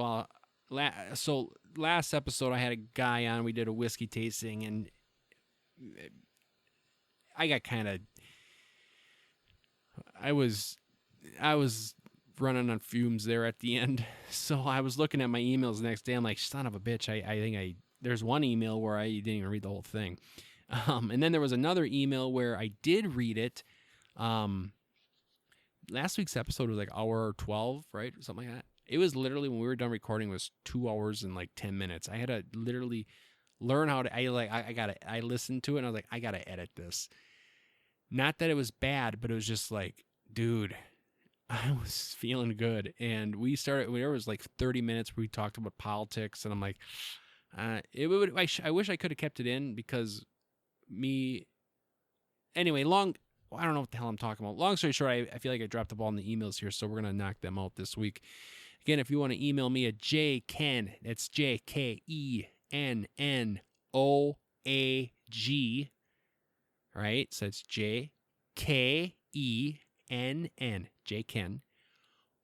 so last episode, I had a guy on. We did a whiskey tasting, and I got kind of, I was running on fumes there at the end. So I was looking at my emails the next day. I'm like, son of a bitch. I think there's one email where I didn't even read the whole thing. And then there was another email where I did read it. Last week's episode was like hour 12, right? Something like that. It was literally, when we were done recording, it was 2 hours and like 10 minutes. I had to literally learn how to, I listened to it and I was like, I got to edit this. Not that it was bad, but it was just like, dude, I was feeling good. And there was like 30 minutes where we talked about politics, and I'm like, I wish I could have kept it in because anyway, I don't know what the hell I'm talking about. Long story short, I feel like I dropped the ball in the emails here, so we're going to knock them out this week. Again, if you want to email me at jken, that's JKENNOAG, right? So it's JKENN, JKen,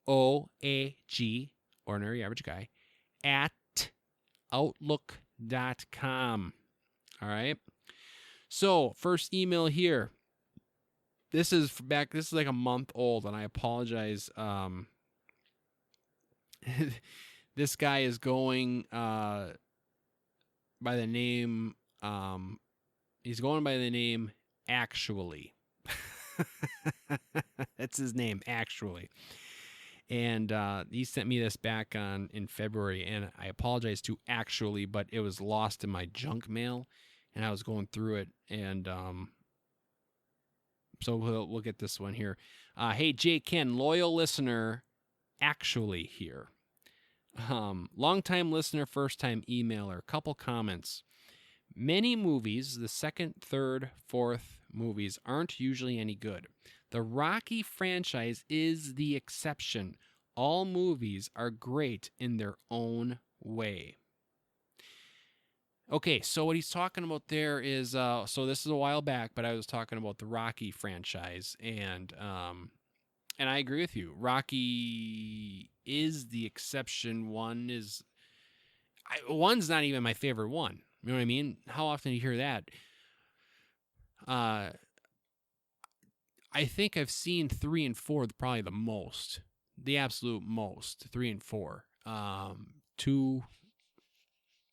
OAG, ordinary average guy, at outlook.com. All right. So, first email here. This is like a month old, and I apologize. This guy is going by the name, he's going by the name Actually. That's his name, Actually. And he sent me this back in February, and I apologize to Actually, but it was lost in my junk mail, and I was going through it, and so we'll get this one here. Hey, Jay Ken, loyal listener, Actually here. Long-time listener, first-time emailer. Couple comments. Many movies, the second, third, fourth movies, aren't usually any good. The Rocky franchise is the exception. All movies are great in their own way. Okay, so what he's talking about there is, so this is a while back, but I was talking about the Rocky franchise, and I agree with you. Rocky is the exception. One's not even my favorite one. You know what I mean? How often do you hear that? I think I've seen 3 and 4 probably the most, the absolute most. 3 and 4. 2.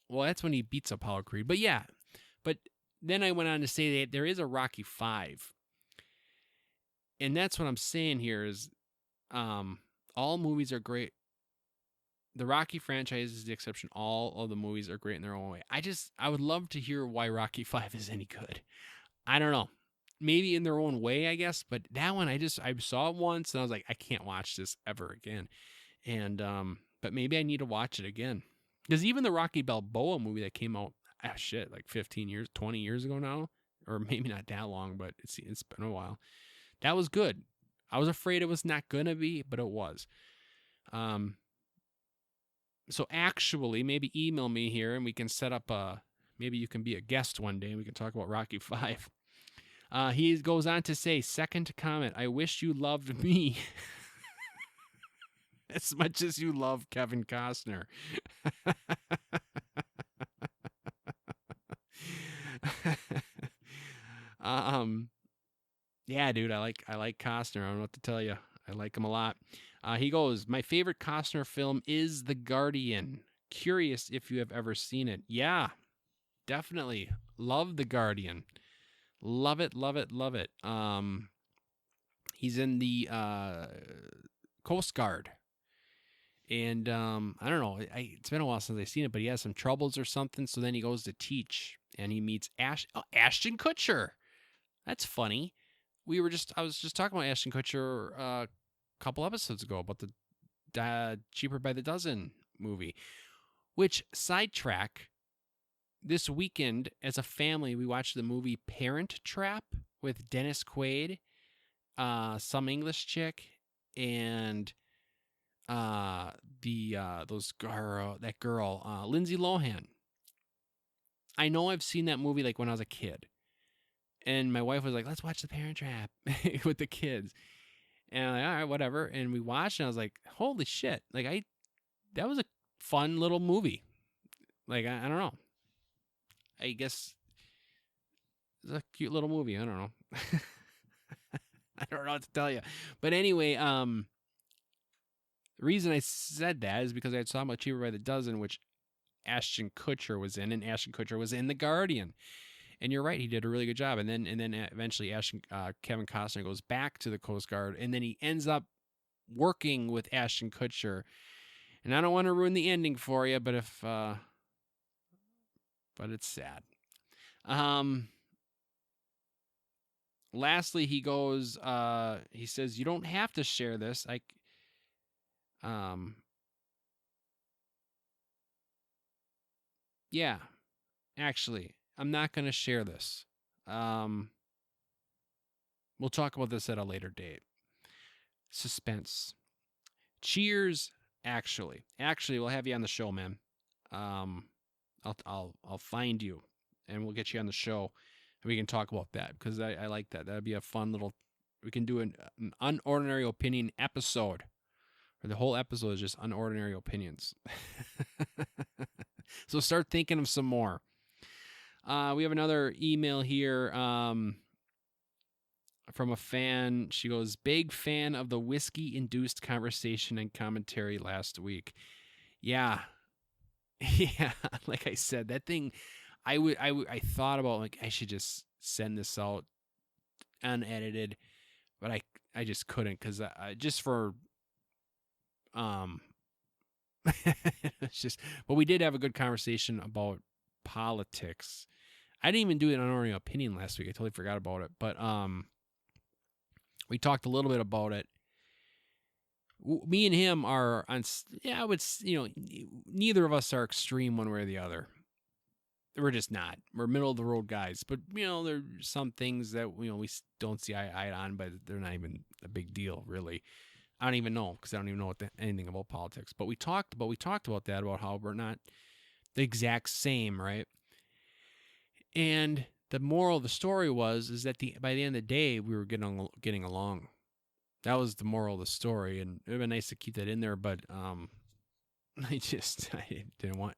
Well, that's when he beats Apollo Creed. But yeah, but then I went on to say that there is a Rocky 5. And that's what I'm saying here is all movies are great. The Rocky franchise is the exception. All of the movies are great in their own way. I would love to hear why Rocky 5 is any good. I don't know. Maybe in their own way, I guess. But that one, I saw it once and I was like, I can't watch this ever again. And, but maybe I need to watch it again. Because even the Rocky Balboa movie that came out, like 15 years, 20 years ago now, or maybe not that long, but it's been a while. That was good. I was afraid it was not going to be, but it was. So actually, maybe email me here and we can set up maybe you can be a guest one day and we can talk about Rocky 5. He goes on to say, second comment, I wish you loved me as much as you love Kevin Costner. Yeah, dude, I like Costner. I don't know what to tell you. I like him a lot. He goes, my favorite Costner film is The Guardian. Curious if you have ever seen it. Yeah, definitely. Love The Guardian. Love it, love it, love it. He's in the Coast Guard. And I don't know. It's been a while since I've seen it, but he has some troubles or something. So then he goes to teach, and he meets Ashton Kutcher. That's funny. I was just talking about Ashton Kutcher a couple episodes ago about the Cheaper by the Dozen movie. Which, sidetrack, this weekend as a family we watched the movie Parent Trap with Dennis Quaid, some English chick, and that girl, Lindsay Lohan. I know I've seen that movie like when I was a kid. And my wife was like, let's watch The Parent Trap with the kids. And I'm like, all right, whatever. And we watched, and I was like, holy shit. Like, that was a fun little movie. Like, I don't know. I guess it's a cute little movie. I don't know. I don't know what to tell you. But anyway, the reason I said that is because I saw about Cheaper by the Dozen, which Ashton Kutcher was in, and Ashton Kutcher was in The Guardian. And you're right, he did a really good job. And then eventually Kevin Costner goes back to the Coast Guard, and then he ends up working with Ashton Kutcher. And I don't want to ruin the ending for you, but but it's sad. Lastly, he goes, he says, you don't have to share this. Yeah, actually, I'm not going to share this. We'll talk about this at a later date. Suspense. Cheers. Actually, we'll have you on the show, man. I'll find you, and we'll get you on the show, and we can talk about that, because I like that. That'd be a fun little. We can do an unordinary opinion episode, where the whole episode is just unordinary opinions. So start thinking of some more. We have another email here from a fan. She goes, big fan of the whiskey-induced conversation and commentary last week. Yeah. Yeah, like I said, that thing, I thought about, like, I should just send this out unedited, but I just couldn't, because just for it's just, but we did have a good conversation about politics. I didn't even do an unordinary opinion last week. I totally forgot about it, but we talked a little bit about it. Me and him are on, yeah, neither of us are extreme one way or the other. We're just not. We're middle of the road guys. But, there's some things that, we don't see eye on, but they're not even a big deal, really. I don't even know, because I don't even know anything about politics. But we talked about that, about how we're not the exact same, right? And the moral of the story is that by the end of the day, we were getting along. That was the moral of the story, and it would have been nice to keep that in there, but I didn't want.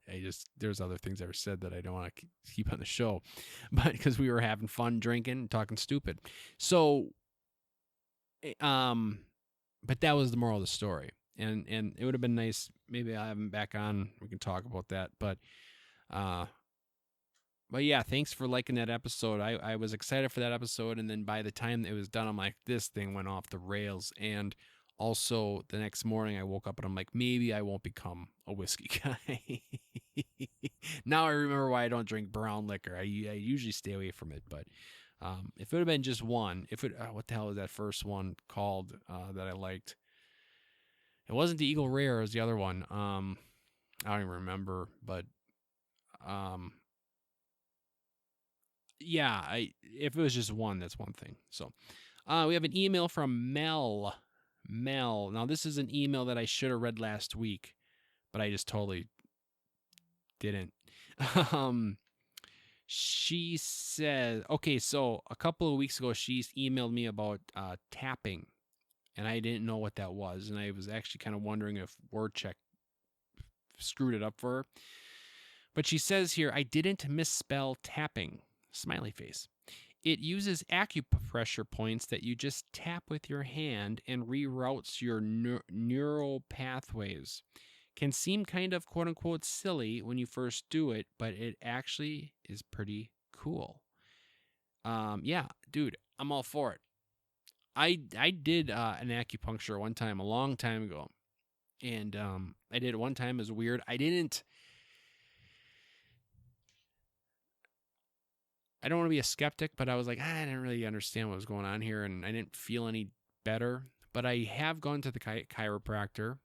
There's other things that were said that I don't want to keep on the show, but because we were having fun drinking and talking stupid. So, but that was the moral of the story, and it would have been nice. Maybe I'll have him back on. We can talk about that, but yeah, thanks for liking that episode. I was excited for that episode, and then by the time it was done, I'm like, this thing went off the rails. And also, the next morning, I woke up and I'm like, maybe I won't become a whiskey guy. Now I remember why I don't drink brown liquor. I usually stay away from it, but if it would have been just one, what the hell was that first one called that I liked? It wasn't the Eagle Rare, it was the other one. I don't even remember, but yeah, if it was just one, that's one thing. So we have an email from Mel. Now, this is an email that I should have read last week, but I just totally didn't. She says, okay, so a couple of weeks ago, she's emailed me about tapping, and I didn't know what that was, and I was actually kind of wondering if WordCheck screwed it up for her. But she says here, I didn't misspell tapping. Smiley face. It uses acupressure points that you just tap with your hand and reroutes your neural pathways. Can seem kind of quote-unquote silly when you first do it, but it actually is pretty cool. Yeah, dude, I'm all for it. I did an acupuncture one time, a long time ago. And I did it one time. It was weird. I don't want to be a skeptic, but I was like, I didn't really understand what was going on here, and I didn't feel any better. But I have gone to the chiropractor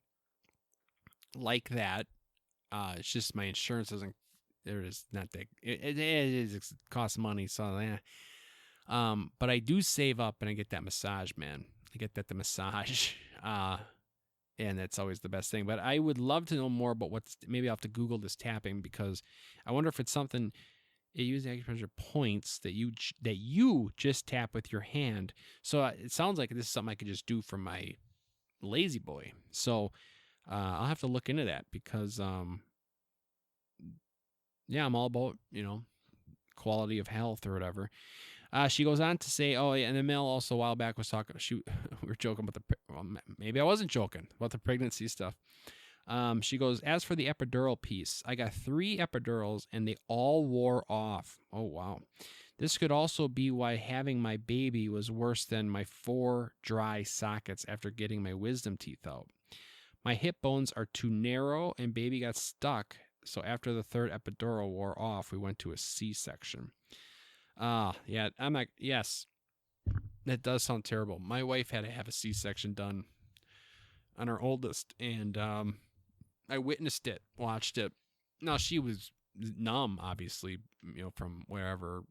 like that. It's just my insurance doesn't. There is not that. It costs money, so yeah. But I do save up, and I get that massage, man. I get the massage, and that's always the best thing. But I would love to know more about maybe I'll have to Google this tapping, because I wonder if it's something. It uses acupressure points that you just tap with your hand. So it sounds like this is something I could just do from my lazy boy. So I'll have to look into that, because yeah, I'm all about quality of health or whatever. She goes on to say, oh yeah, and then Mel also a while back was talking. We were joking about maybe I wasn't joking about the pregnancy stuff. She goes, as for the epidural piece, I got 3 epidurals and they all wore off. Oh, wow. This could also be why having my baby was worse than my 4 dry sockets after getting my wisdom teeth out. My hip bones are too narrow and baby got stuck. So after the 3rd epidural wore off, we went to a C-section. Yeah, I'm like, yes, that does sound terrible. My wife had to have a C-section done on her oldest, and I witnessed it, watched it. Now, she was numb, obviously, from wherever,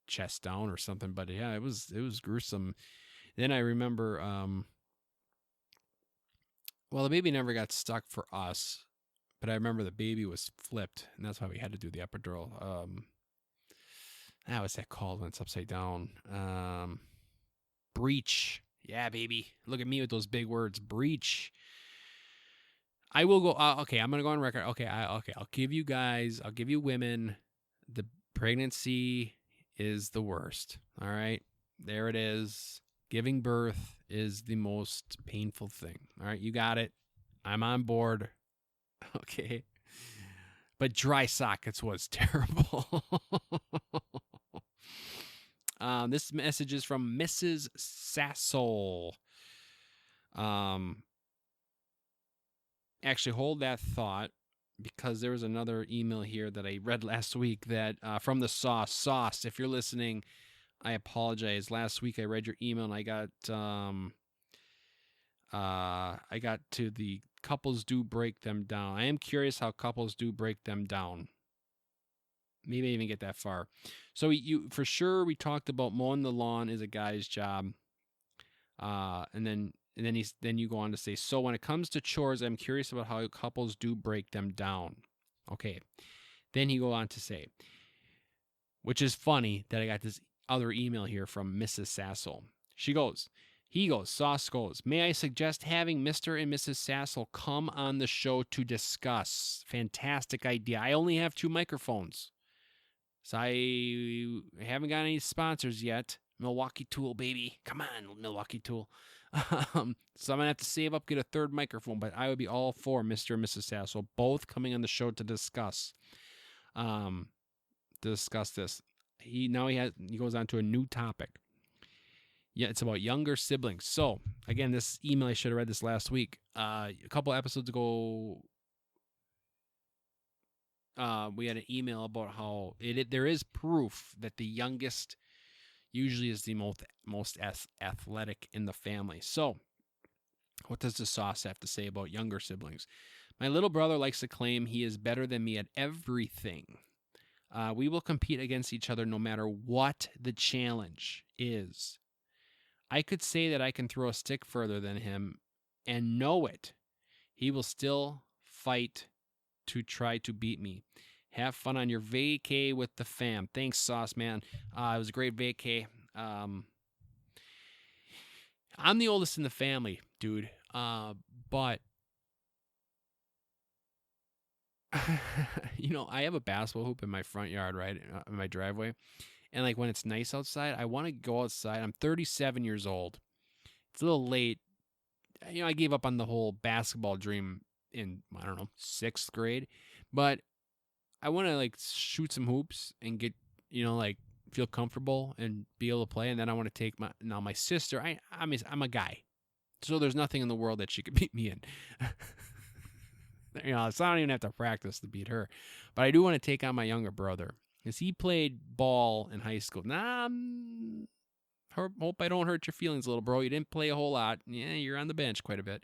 chest down or something, but yeah, it was gruesome. Then I remember, well, the baby never got stuck for us, but I remember the baby was flipped, and that's why we had to do the epidural. What's that called when it's upside down? Breach. Yeah, baby. Look at me with those big words. Breach. I will go. Okay, I'm gonna go on record. Okay, I'll give you women. The pregnancy is the worst. All right, there it is. Giving birth is the most painful thing. All right, you got it. I'm on board. Okay, but dry sockets was terrible. This message is from Mrs. Sassel. Actually, hold that thought, because there was another email here that I read last week that from the Sauce. If you're listening, I apologize. Last week I read your email and I got to the couples do break them down. I am curious how couples do break them down. Maybe I even get that far. So you for sure we talked about mowing the lawn is a guy's job. And then you go on to say, so when it comes to chores, I'm curious about how couples do break them down. Okay. Then he go on to say, which is funny that I got this other email here from Mrs. Sassel. Sauce goes, may I suggest having Mr. and Mrs. Sassel come on the show to discuss? Fantastic idea. I only have 2 microphones, so I haven't got any sponsors yet. Milwaukee Tool, baby. Come on, Milwaukee Tool. So I'm going to have to save up, get a 3rd microphone, but I would be all for Mr. and Mrs. Sassel both coming on the show to discuss this. He goes on to a new topic. Yeah, it's about younger siblings. So, again, this email, I should have read this last week. A couple episodes ago, we had an email about how there is proof that the youngest usually is the most athletic in the family. So, what does the Sauce have to say about younger siblings? My little brother likes to claim he is better than me at everything. We will compete against each other no matter what the challenge is. I could say that I can throw a stick further than him and know it. He will still fight to try to beat me. Have fun on your vacay with the fam. Thanks, Sauce, man. It was a great vacay. I'm the oldest in the family, dude. But I have a basketball hoop in my front yard, right, in my driveway. And like when it's nice outside, I want to go outside. I'm 37 years old. It's a little late. I gave up on the whole basketball dream in, 6th grade. But I want to like shoot some hoops and get, feel comfortable and be able to play. And then I want to take my sister. I'm a guy, so there's nothing in the world that she could beat me in. So I don't even have to practice to beat her. But I do want to take on my younger brother, because he played ball in high school. Hope I don't hurt your feelings, little bro. You didn't play a whole lot. Yeah, you're on the bench quite a bit,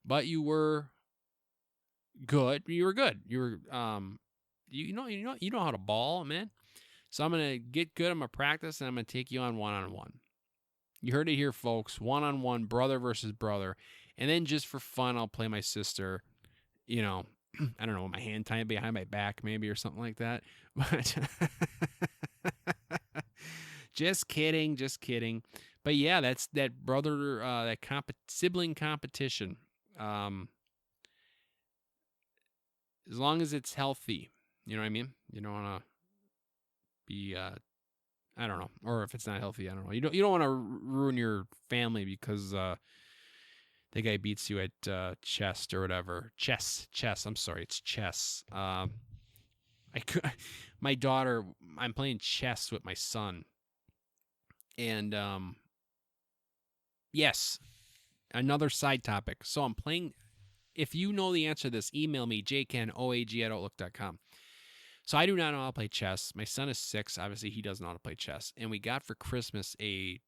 but you were good. You were good. You were you know how to ball, man. So I'm gonna get good. I'm gonna practice, and I'm gonna take you on 1-on-1. You heard it here, folks. 1-on-1, brother versus brother, and then just for fun, I'll play my sister. I don't know, my hand tied behind my back, maybe, or something like that. But just kidding. But yeah, that's that brother, sibling competition. As long as it's healthy, you know what I mean? You don't want to be, I don't know, or if it's not healthy, I don't know. You don't want to ruin your family because the guy beats you at chess or whatever. Chess. I'm sorry, it's chess. My daughter, I'm playing chess with my son. And yes, another side topic. So I'm playing. If you know the answer to this, email me, jkenoag@outlook.com. So I do not know how to play chess. My son is 6. Obviously, he doesn't know how to play chess. And we got for Christmas a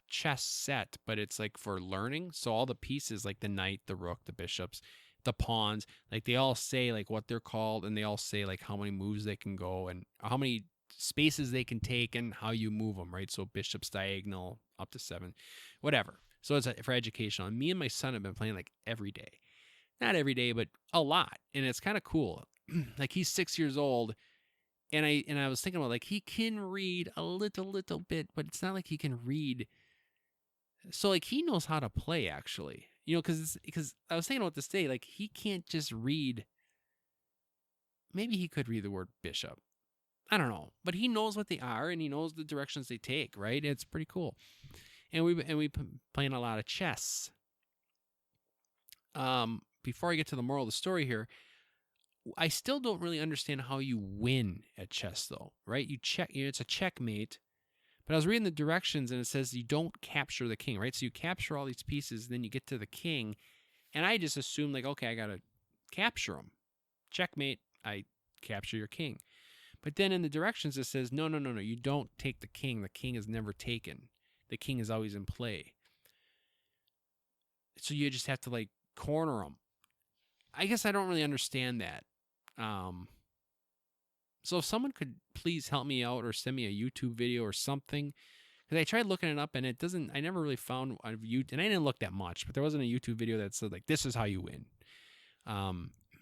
chess set, but it's like for learning. So all the pieces, like the knight, the rook, the bishops, the pawns, like they all say like what they're called, and they all say like how many moves they can go and how many spaces they can take and how you move them, right? So bishops diagonal up to 7, whatever. So it's for educational. And me and my son have been playing like every day. Not every day, but a lot. And it's kind of cool. Like he's 6 years old, and I was thinking about like he can read a little bit, but it's not like he can read. So like he knows how to play actually, because I was thinking about this day, like he can't just read. Maybe he could read the word bishop. I don't know, but he knows what they are and he knows the directions they take. Right? It's pretty cool. And we playing a lot of chess. Before I get to the moral of the story here, I still don't really understand how you win at chess, though, right? You check, it's a checkmate. But I was reading the directions, and it says you don't capture the king, right? So you capture all these pieces, and then you get to the king, and I just assumed, like, okay, I got to capture him. Checkmate, I capture your king. But then in the directions, it says, no, you don't take the king. The king is never taken. The king is always in play. So you just have to, like, corner him. I guess I don't really understand that. So if someone could please help me out or send me a YouTube video or something, because I tried looking it up and it doesn't. I never really found a YouTube, and I didn't look that much, but there wasn't a YouTube video that said like this is how you win.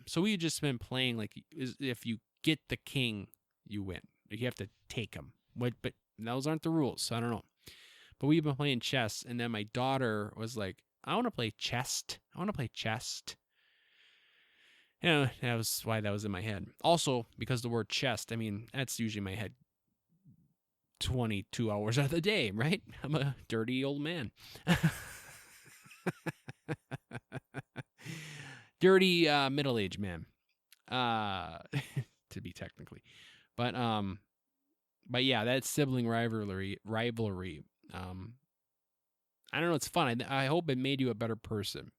So we just been playing like if you get the king, you win. You have to take him. But those aren't the rules, so I don't know. But we've been playing chess, and then my daughter was like, "I want to play chess. I want to play chess." Yeah, that was why that was in my head. Also, because the word chest, I mean, that's usually in my head 22 hours out of the day, right? I'm a dirty old man. Dirty middle-aged man. To be technically. But yeah, that sibling rivalry. I don't know, it's fun. I hope it made you a better person.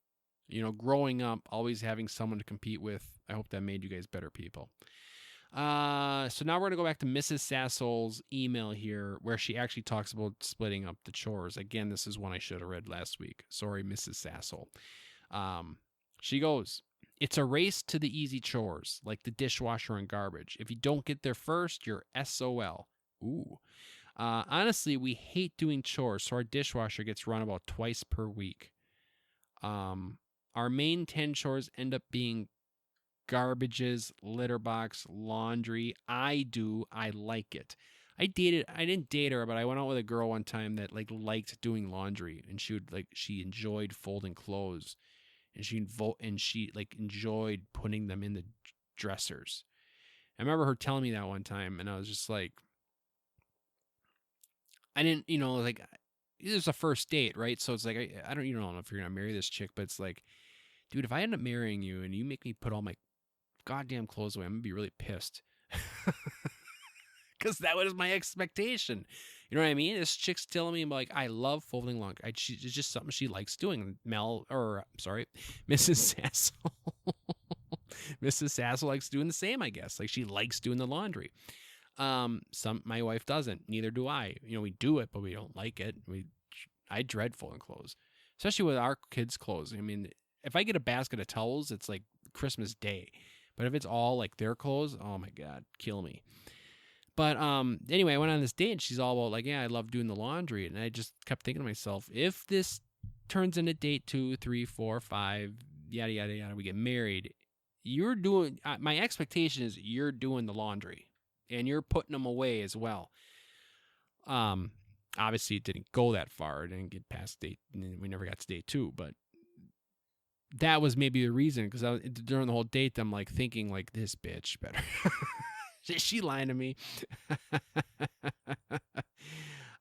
Growing up, always having someone to compete with, I hope that made you guys better people. So now we're going to go back to Mrs. Sassol's email here, where she actually talks about splitting up the chores. Again, this is one I should have read last week. Sorry, Mrs. Sassol. She goes, it's a race to the easy chores, like the dishwasher and garbage. If you don't get there first, you're SOL. Ooh. Honestly, we hate doing chores, so our dishwasher gets run about twice per week. Our main 10 chores end up being garbages, litter box, laundry. I like it. I didn't date her, but I went out with a girl one time that liked doing laundry, and she enjoyed folding clothes, and she enjoyed putting them in the dressers. I remember her telling me that one time, and I was just like, I didn't, it was a first date, right? So it's like, I don't even know if you're going to marry this chick, but it's like, dude, if I end up marrying you and you make me put all my goddamn clothes away, I'm going to be really pissed. Because that was my expectation. You know what I mean? This chick's telling me, I love folding laundry. It's just something she likes doing. Mrs. Sassel. Mrs. Sassel likes doing the same, I guess. Like, she likes doing the laundry. My wife doesn't. Neither do I. We do it, but we don't like it. I dread folding clothes, especially with our kids' clothes. I mean, if I get a basket of towels, it's like Christmas Day. But if it's all like their clothes, oh my God, kill me. But anyway, I went on this date, and she's all about I love doing the laundry, and I just kept thinking to myself, if this turns into date 2, 3, 4, 5, yada yada yada, we get married, you're doing. My expectation is you're doing the laundry. And you're putting them away as well. Obviously, it didn't go that far. It didn't get past date. We never got to date 2. But that was maybe the reason. Because during the whole date, I'm thinking this bitch better. Is she lying to me?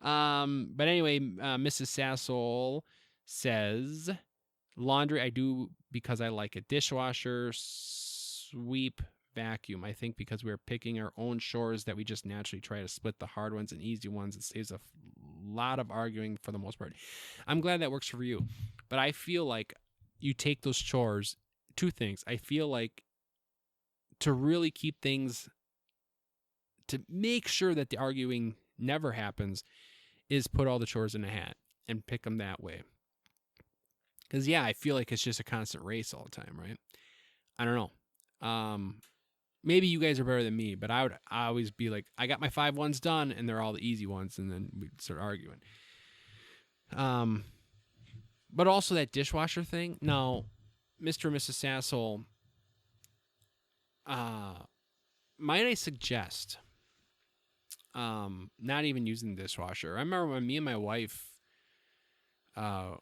But anyway, Mrs. Sassol says, Laundry, I do because I like it. Dishwasher, sweep, vacuum. I think because we're picking our own chores that we just naturally try to split the hard ones and easy ones. It saves a lot of arguing for the most part. I'm glad that works for you. But I feel like you take those chores, two things. I feel like to really keep things, to make sure that the arguing never happens, is put all the chores in a hat and pick them that way. Because, yeah, I feel like it's just a constant race all the time, right? I don't know. Maybe you guys are better than me, but I always be like, I got my 5 ones done, and they're all the easy ones, and then we start arguing. But also that dishwasher thing. Now, Mr. and Mrs. Sassel, might I suggest not even using the dishwasher? I remember when me and my wife, when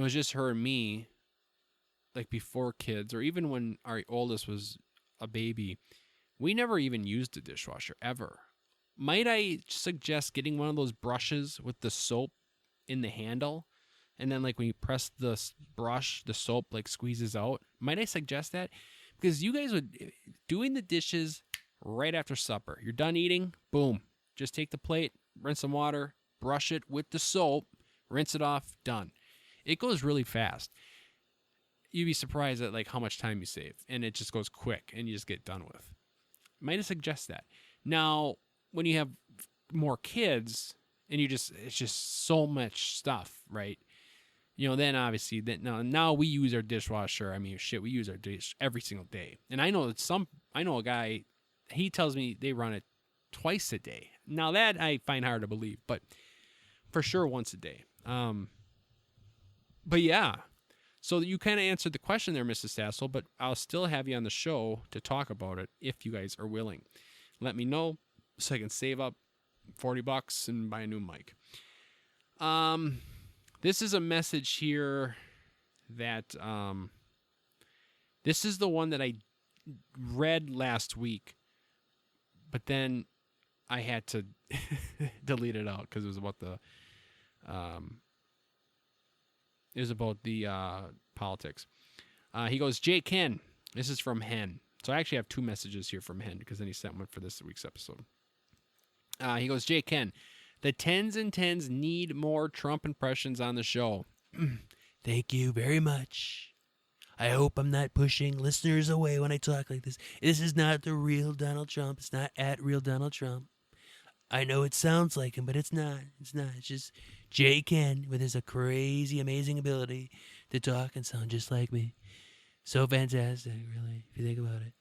it was just her and me, like before kids, or even when our oldest was a baby, we never even used a dishwasher ever. Might I suggest getting one of those brushes with the soap in the handle, and then like when you press the brush, the soap like squeezes out? Might I suggest that? Because you guys would, doing the dishes right after supper, you're done eating, boom, just take the plate, rinse some water, brush it with the soap, rinse it off, done. It goes really fast. You'd be surprised at like how much time you save, and it just goes quick, and you just get done with. Might I suggest that? Now, when you have more kids, and it's just so much stuff, right? Then obviously now we use our dishwasher. I mean, shit, we use our dish every single day. And I know a guy, he tells me they run it twice a day. Now that I find hard to believe, but for sure once a day. But yeah, so you kind of answered the question there, Mrs. Sassel, but I'll still have you on the show to talk about it if you guys are willing. Let me know so I can save up $40 and buy a new mic. This is a message here that, this is the one that I read last week, but then I had to delete it out because it was about the politics. He goes, Jay Ken. This is from Hen. So I actually have 2 messages here from Hen because then he sent one for this week's episode. He goes, Jay Ken, the 10s and 10s need more Trump impressions on the show. Thank you very much. I hope I'm not pushing listeners away when I talk like this. This is not the real Donald Trump. It's not at real Donald Trump. I know it sounds like him, but it's not. It's not. It's just Jay Ken with his crazy, amazing ability to talk and sound just like me. So fantastic, really, if you think about it.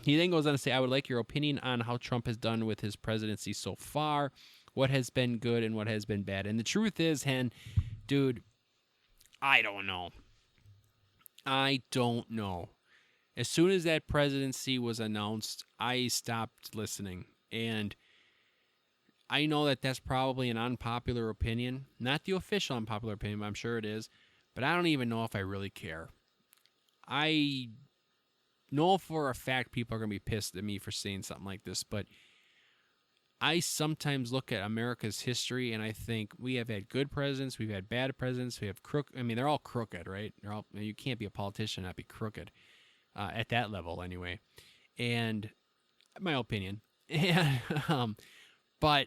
He then goes on to say, I would like your opinion on how Trump has done with his presidency so far. What has been good and what has been bad. And the truth is, Hen, dude, I don't know. As soon as that presidency was announced, I stopped listening. And I know that that's probably an unpopular opinion. Not the official unpopular opinion, but I'm sure it is. But I don't even know if I really care. I know for a fact people are going to be pissed at me for saying something like this, but I sometimes look at America's history and I think we have had good presidents, we've had bad presidents, we have they're all crooked, right? You can't be a politician and not be crooked. At that level anyway, and my opinion. And, but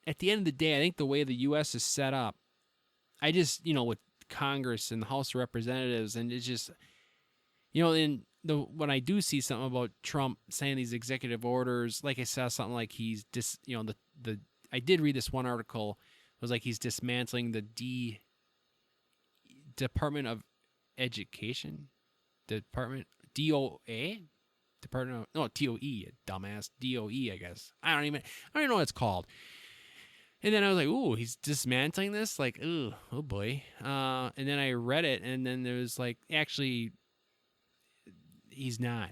at the end of the day, I think the way the U.S. is set up, I just, with Congress and the House of Representatives, and it's just, when I do see something about Trump saying these executive orders, like I saw something like he's I did read this one article, it was like he's dismantling the Department of Education, DOE, Department of, no, TOE, dumbass, DOE, I guess. I don't even know what it's called. And then I was like, ooh, he's dismantling this? Like, ooh, oh boy. And then I read it, and then there was like, actually, he's not.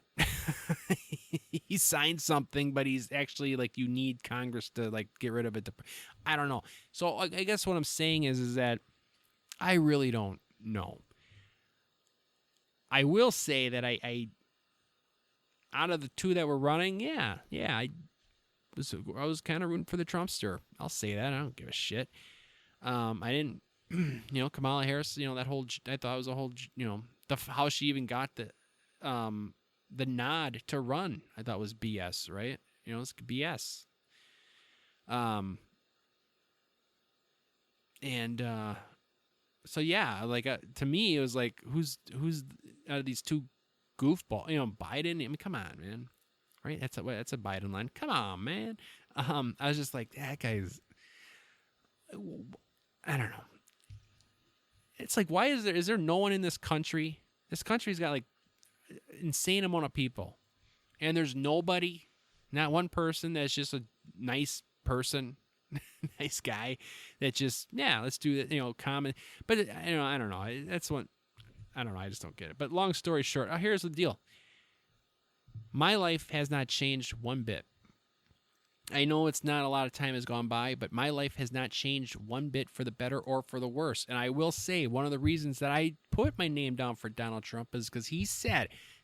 He signed something, but he's actually like, you need Congress to like get rid of it. I don't know. So I guess what I'm saying is that I really don't know. I will say that I out of the 2 that were running, I was kind of rooting for the Trumpster. I'll say that. I don't give a shit. I didn't Kamala Harris, that whole, I thought it was a whole, how she even got the nod to run, I thought was BS, right? It's BS. And so yeah, like to me, it was like, who's out of these two goofball, Biden? I mean, come on, man, right? That's a Biden line. Come on, man. I was just like, that guy's, I don't know. It's like, why is there no one in this country? This country's got like insane amount of people, and there's nobody, not one person that's just a nice person, nice guy that just, let's do that, common. But I don't know. That's what, I don't know. I just don't get it. But long story short, here's the deal. My life has not changed one bit. I know it's not a lot of time has gone by, but my life has not changed one bit for the better or for the worse. And I will say, one of the reasons that I put my name down for Donald Trump is because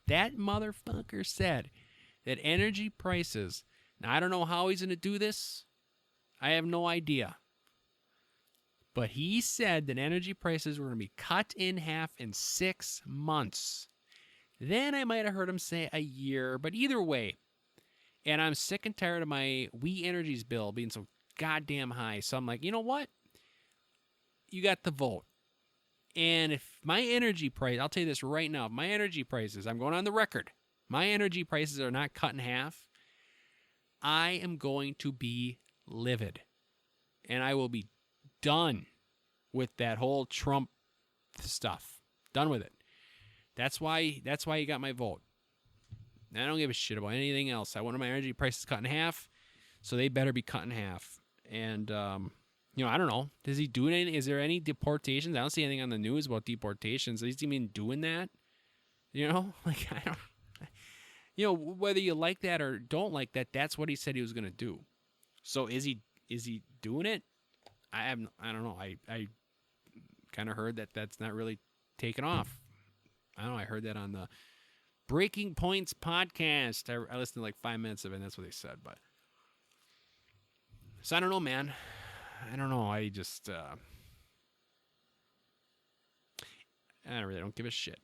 that motherfucker said that energy prices, now I don't know how he's going to do this. I have no idea. But he said that energy prices were going to be cut in half in 6 months. Then I might have heard him say a year, but either way. And I'm sick and tired of my We Energies bill being so goddamn high. So I'm like, you know what? You got the vote. And if my energy price, I'll tell you this right now, if my energy prices, I'm going on the record, my energy prices are not cut in half, I am going to be livid. And I will be done with that whole Trump stuff. Done with it. That's why you got my vote. I don't give a shit about anything else. I wanted my energy prices cut in half, so they better be cut in half. And, I don't know. Does he do anything? Is there any deportations? I don't see anything on the news about deportations. Is he even doing that? Like, I don't, whether you like that or don't like that, that's what he said he was going to do. So is he doing it? I don't know. I kind of heard that that's not really taken off. I don't know. I heard that on the Breaking Points podcast. I listened to like 5 minutes of it, and that's what they said. But so I don't know, man. I don't know. I just I really don't give a shit.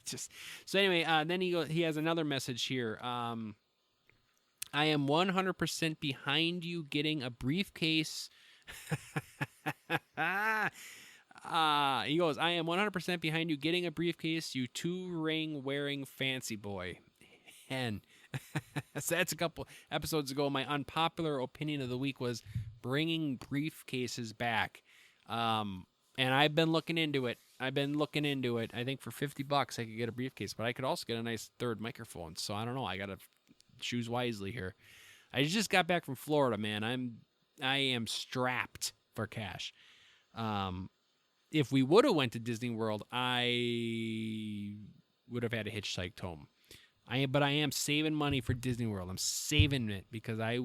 So anyway, then he has another message here. I am 100% behind you getting a briefcase. He goes, I am 100% behind you getting a briefcase, you 2-ring wearing fancy boy. And so that's a couple episodes ago. My unpopular opinion of the week was bringing briefcases back. And I've been looking into it. I think for $50 I could get a briefcase, but I could also get a nice third microphone. So I don't know. I got to choose wisely here. I just got back from Florida, man. I am strapped for cash. If we would have went to Disney World, I would have had a hitchhiked home. But I am saving money for Disney World. I'm saving it because I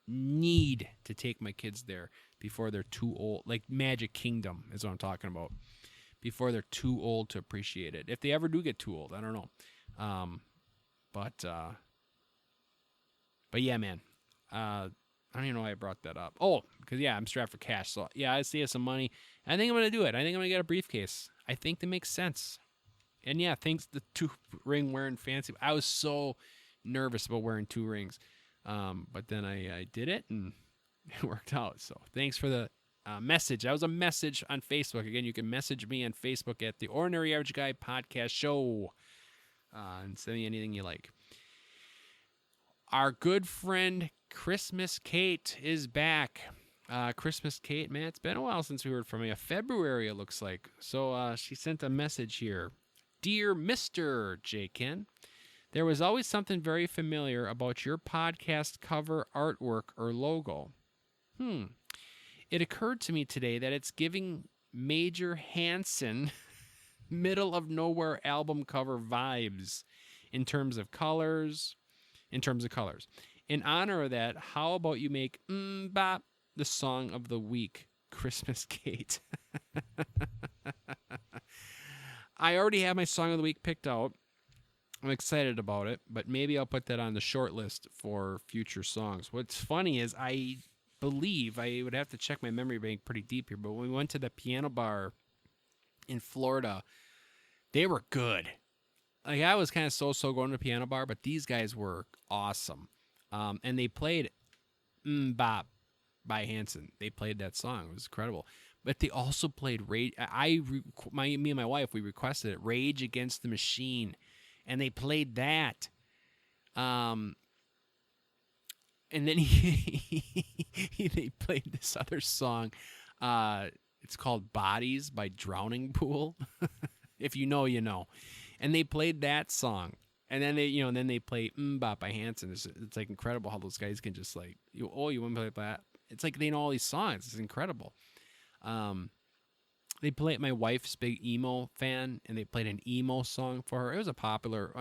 need to take my kids there before they're too old. Like Magic Kingdom is what I'm talking about. Before they're too old to appreciate it. If they ever do get too old, I don't know. But yeah, man. I don't even know why I brought that up. Oh, because, I'm strapped for cash. So, I save some money. I think I'm going to do it. I think I'm going to get a briefcase. I think that makes sense. And, thanks to the 2-ring wearing fancy. I was so nervous about wearing 2 rings. But then I did it, and it worked out. So, thanks for the message. That was a message on Facebook. Again, you can message me on Facebook at the Ordinary Average Guy Podcast Show. And send me anything you like. Our good friend Christmas Kate is back. Christmas Kate, man, it's been a while since we heard from you. February, it looks like. So she sent a message here. Dear Mr. J. Ken, there was always something very familiar about your podcast cover artwork or logo. It occurred to me today that it's giving Major Hansen middle of nowhere album cover vibes in terms of colors. In honor of that, how about you make Bop the song of the week, Christmas Kate? I already have my song of the week picked out. I'm excited about it, but maybe I'll put that on the short list for future songs. What's funny is I believe, I would have to check my memory bank pretty deep here, but when we went to the piano bar in Florida, they were good. Like, I was kind of so going to the piano bar, but these guys were awesome. And they played Bop by Hanson. They played that song. It was incredible. But they also played Rage. Me and my wife, we requested it, Rage Against the Machine, and they played that. And then they played this other song. It's called Bodies by Drowning Pool. If you know, you know. And they played that song. And then they play Bop by Hanson. It's like incredible how those guys can just like, you want to play that? It's like they know all these songs. It's incredible. They played, my wife's big emo fan, and they played an emo song for her. It was as popular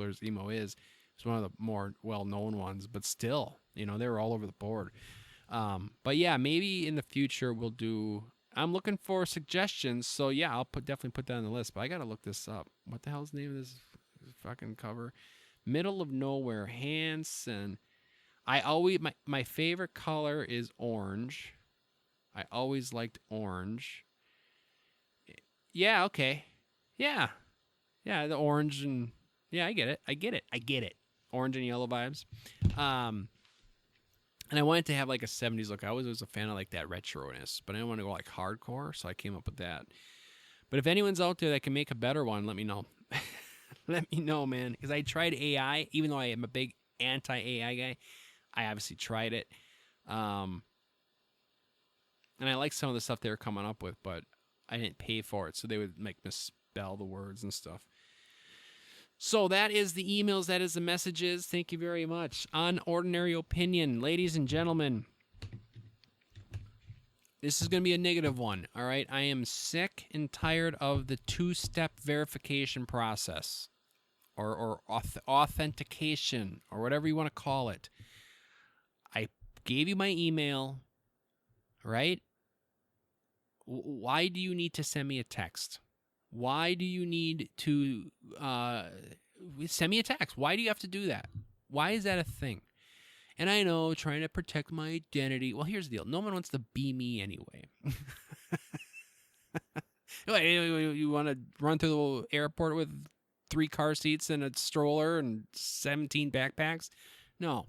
as emo is. It's one of the more well-known ones, but still, they were all over the board. But yeah, maybe in the future we'll do. I'm looking for suggestions, so yeah, I'll definitely put that on the list. But I gotta look this up. What the hell's the name of this fucking cover? Middle of Nowhere, Hanson. My favorite color is orange. I always liked orange. Yeah, okay. Yeah, the orange and I get it. Orange and yellow vibes. And I wanted to have like a 70s look. I was a fan of like that retro-ness, but I didn't want to go like hardcore, so I came up with that. But if anyone's out there that can make a better one, let me know. Let me know, man. Because I tried AI, even though I am a big anti-AI guy. I obviously tried it. And I like some of the stuff they were coming up with, but I didn't pay for it, so they would like misspell the words and stuff. So that is the emails. That is the messages. Thank you very much. On Ordinary Opinion, ladies and gentlemen, this is going to be a negative one, all right? I am sick and tired of the two-step verification process or authentication or whatever you want to call it. I gave you my email, right? Why do you need to send me a text? Why do you need to send me a text? Why do you have to do that? Why is that a thing? And I know, trying to protect my identity. Well, here's the deal. No one wants to be me anyway. You want to run through the airport with 3 car seats and a stroller and 17 backpacks? No.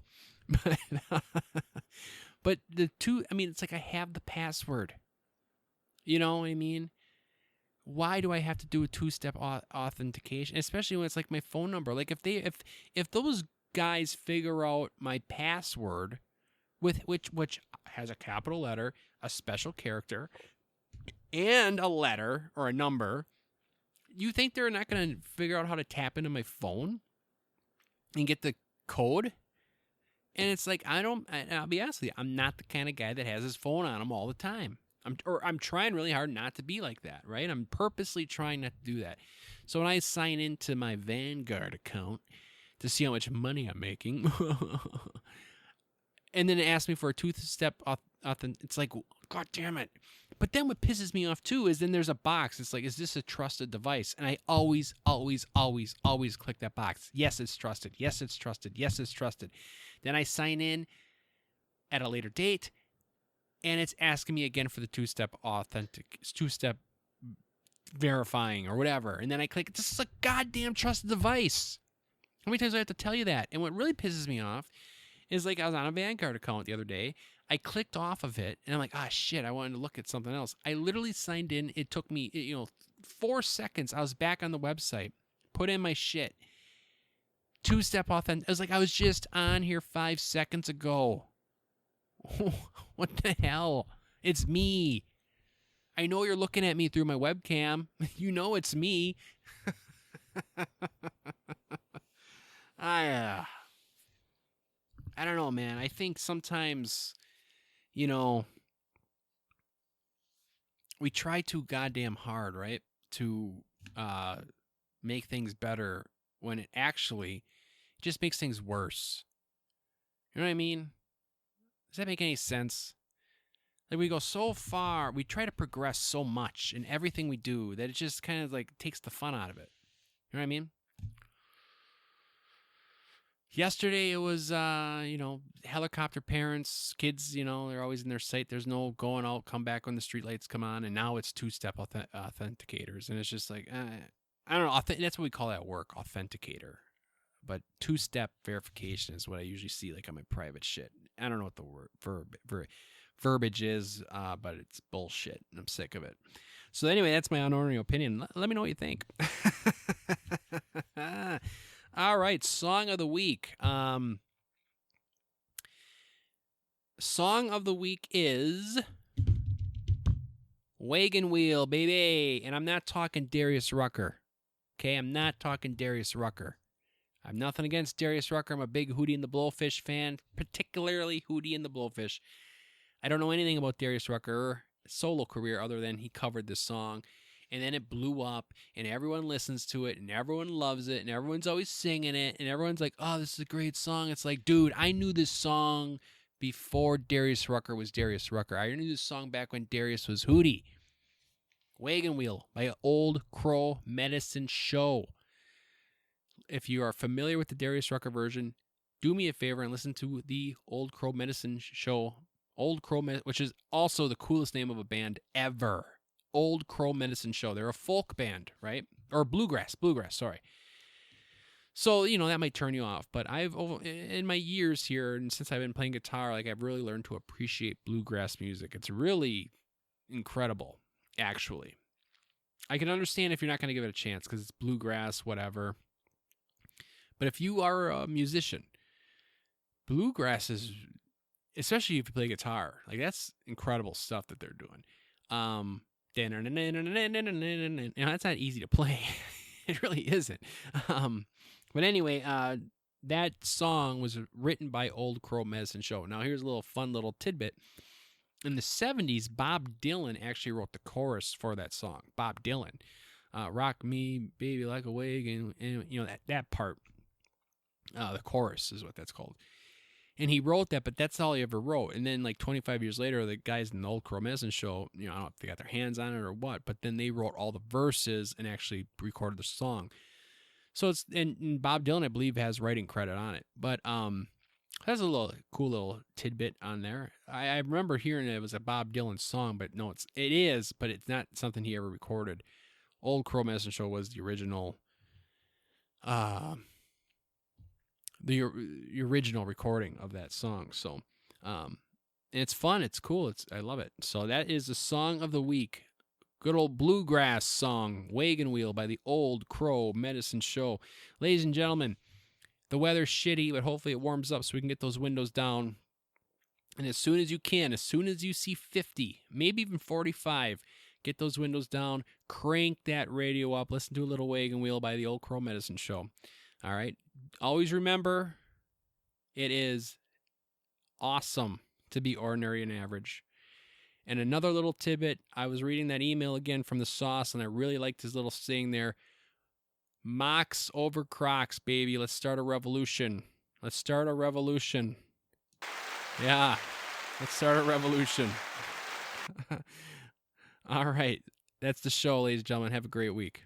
But it's like I have the password. You know what I mean? Why do I have to do a two-step authentication? Especially when it's like my phone number. Like if those guys figure out my password, with which has a capital letter, a special character, and a letter or a number, you think they're not going to figure out how to tap into my phone and get the code? And it's like, I'll be honest with you, I'm not the kind of guy that has his phone on him all the time. I'm trying really hard not to be like that, right? I'm purposely trying not to do that. So when I sign into my Vanguard account to see how much money I'm making, and then it asks me for a two-step it's like, God damn it. But then what pisses me off too is then there's a box. It's like, is this a trusted device? And I always click that box. Yes, it's trusted. Yes, it's trusted. Yes, it's trusted. Then I sign in at a later date, and it's asking me again for the two-step verifying or whatever. And then I click, this is a goddamn trusted device. How many times do I have to tell you that? And what really pisses me off is, like, I was on a Vanguard account the other day. I clicked off of it, and I'm like, shit, I wanted to look at something else. I literally signed in. It took me, 4 seconds. I was back on the website, put in my shit. Two-step authentic. I was like, I was just on here 5 seconds ago. What the hell? It's me. I know you're looking at me through my webcam. You know it's me. I don't know, man. I think sometimes, we try too goddamn hard, right? To make things better when it actually just makes things worse. You know what I mean? Does that make any sense? Like, we go so far, we try to progress so much in everything we do that it just kind of like takes the fun out of it. You know what I mean? Yesterday it was, helicopter parents, kids, they're always in their sight. There's no going out, come back when the streetlights come on. And now it's two-step authenticators. And it's just like, I don't know. That's what we call that at work, authenticator. But two-step verification is what I usually see like on my private shit. I don't know what the word verbiage is, but it's bullshit. And I'm sick of it. So anyway, that's my unordinary opinion. Let me know what you think. All right, song of the week. Song of the week is Wagon Wheel, baby. And I'm not talking Darius Rucker. Okay, I'm not talking Darius Rucker. I have nothing against Darius Rucker. I'm a big Hootie and the Blowfish fan, particularly Hootie and the Blowfish. I don't know anything about Darius Rucker solo career other than he covered this song. And then it blew up, and everyone listens to it, and everyone loves it, and everyone's always singing it, and everyone's like, oh, this is a great song. It's like, dude, I knew this song before Darius Rucker was Darius Rucker. I knew this song back when Darius was Hootie. Wagon Wheel by Old Crow Medicine Show. If you are familiar with the Darius Rucker version, do me a favor and listen to the Old Crow Medicine Show. Which is also the coolest name of a band ever. Old Crow Medicine Show. They're a folk band, right? Or bluegrass, sorry. So, that might turn you off, but in my years here, and since I've been playing guitar, like I've really learned to appreciate bluegrass music. It's really incredible, actually. I can understand if you're not going to give it a chance because it's bluegrass, whatever. But if you are a musician, bluegrass is, especially if you play guitar, like that's incredible stuff that they're doing. That's not easy to play. It really isn't. But anyway, that song was written by Old Crow Medicine Show. Now, here's a little fun little tidbit. In the 70s, Bob Dylan actually wrote the chorus for that song. Bob Dylan. Rock me, baby, like a wagon. And that part. The chorus is what that's called. And he wrote that, but that's all he ever wrote. And then, like 25 years later, the guys in the Old Crow Medicine Show, I don't know if they got their hands on it or what, but then they wrote all the verses and actually recorded the song. So and Bob Dylan, I believe, has writing credit on it. But that's a cool little tidbit on there. I remember hearing it was a Bob Dylan song, but no, it is, but it's not something he ever recorded. Old Crow Medicine Show was the original. The original recording of that song. So, and it's fun. It's cool. I love it. So that is the song of the week. Good old bluegrass song, Wagon Wheel by the Old Crow Medicine Show. Ladies and gentlemen, the weather's shitty, but hopefully it warms up so we can get those windows down. And as soon as you see 50, maybe even 45, get those windows down, crank that radio up, listen to a little Wagon Wheel by the Old Crow Medicine Show. All right. Always remember, it is awesome to be ordinary and average. And another little tidbit, I was reading that email again from the Sauce, and I really liked his little saying there. Mocs over Crocs, baby. Let's start a revolution. Yeah, let's start a revolution. All right. That's the show, ladies and gentlemen. Have a great week.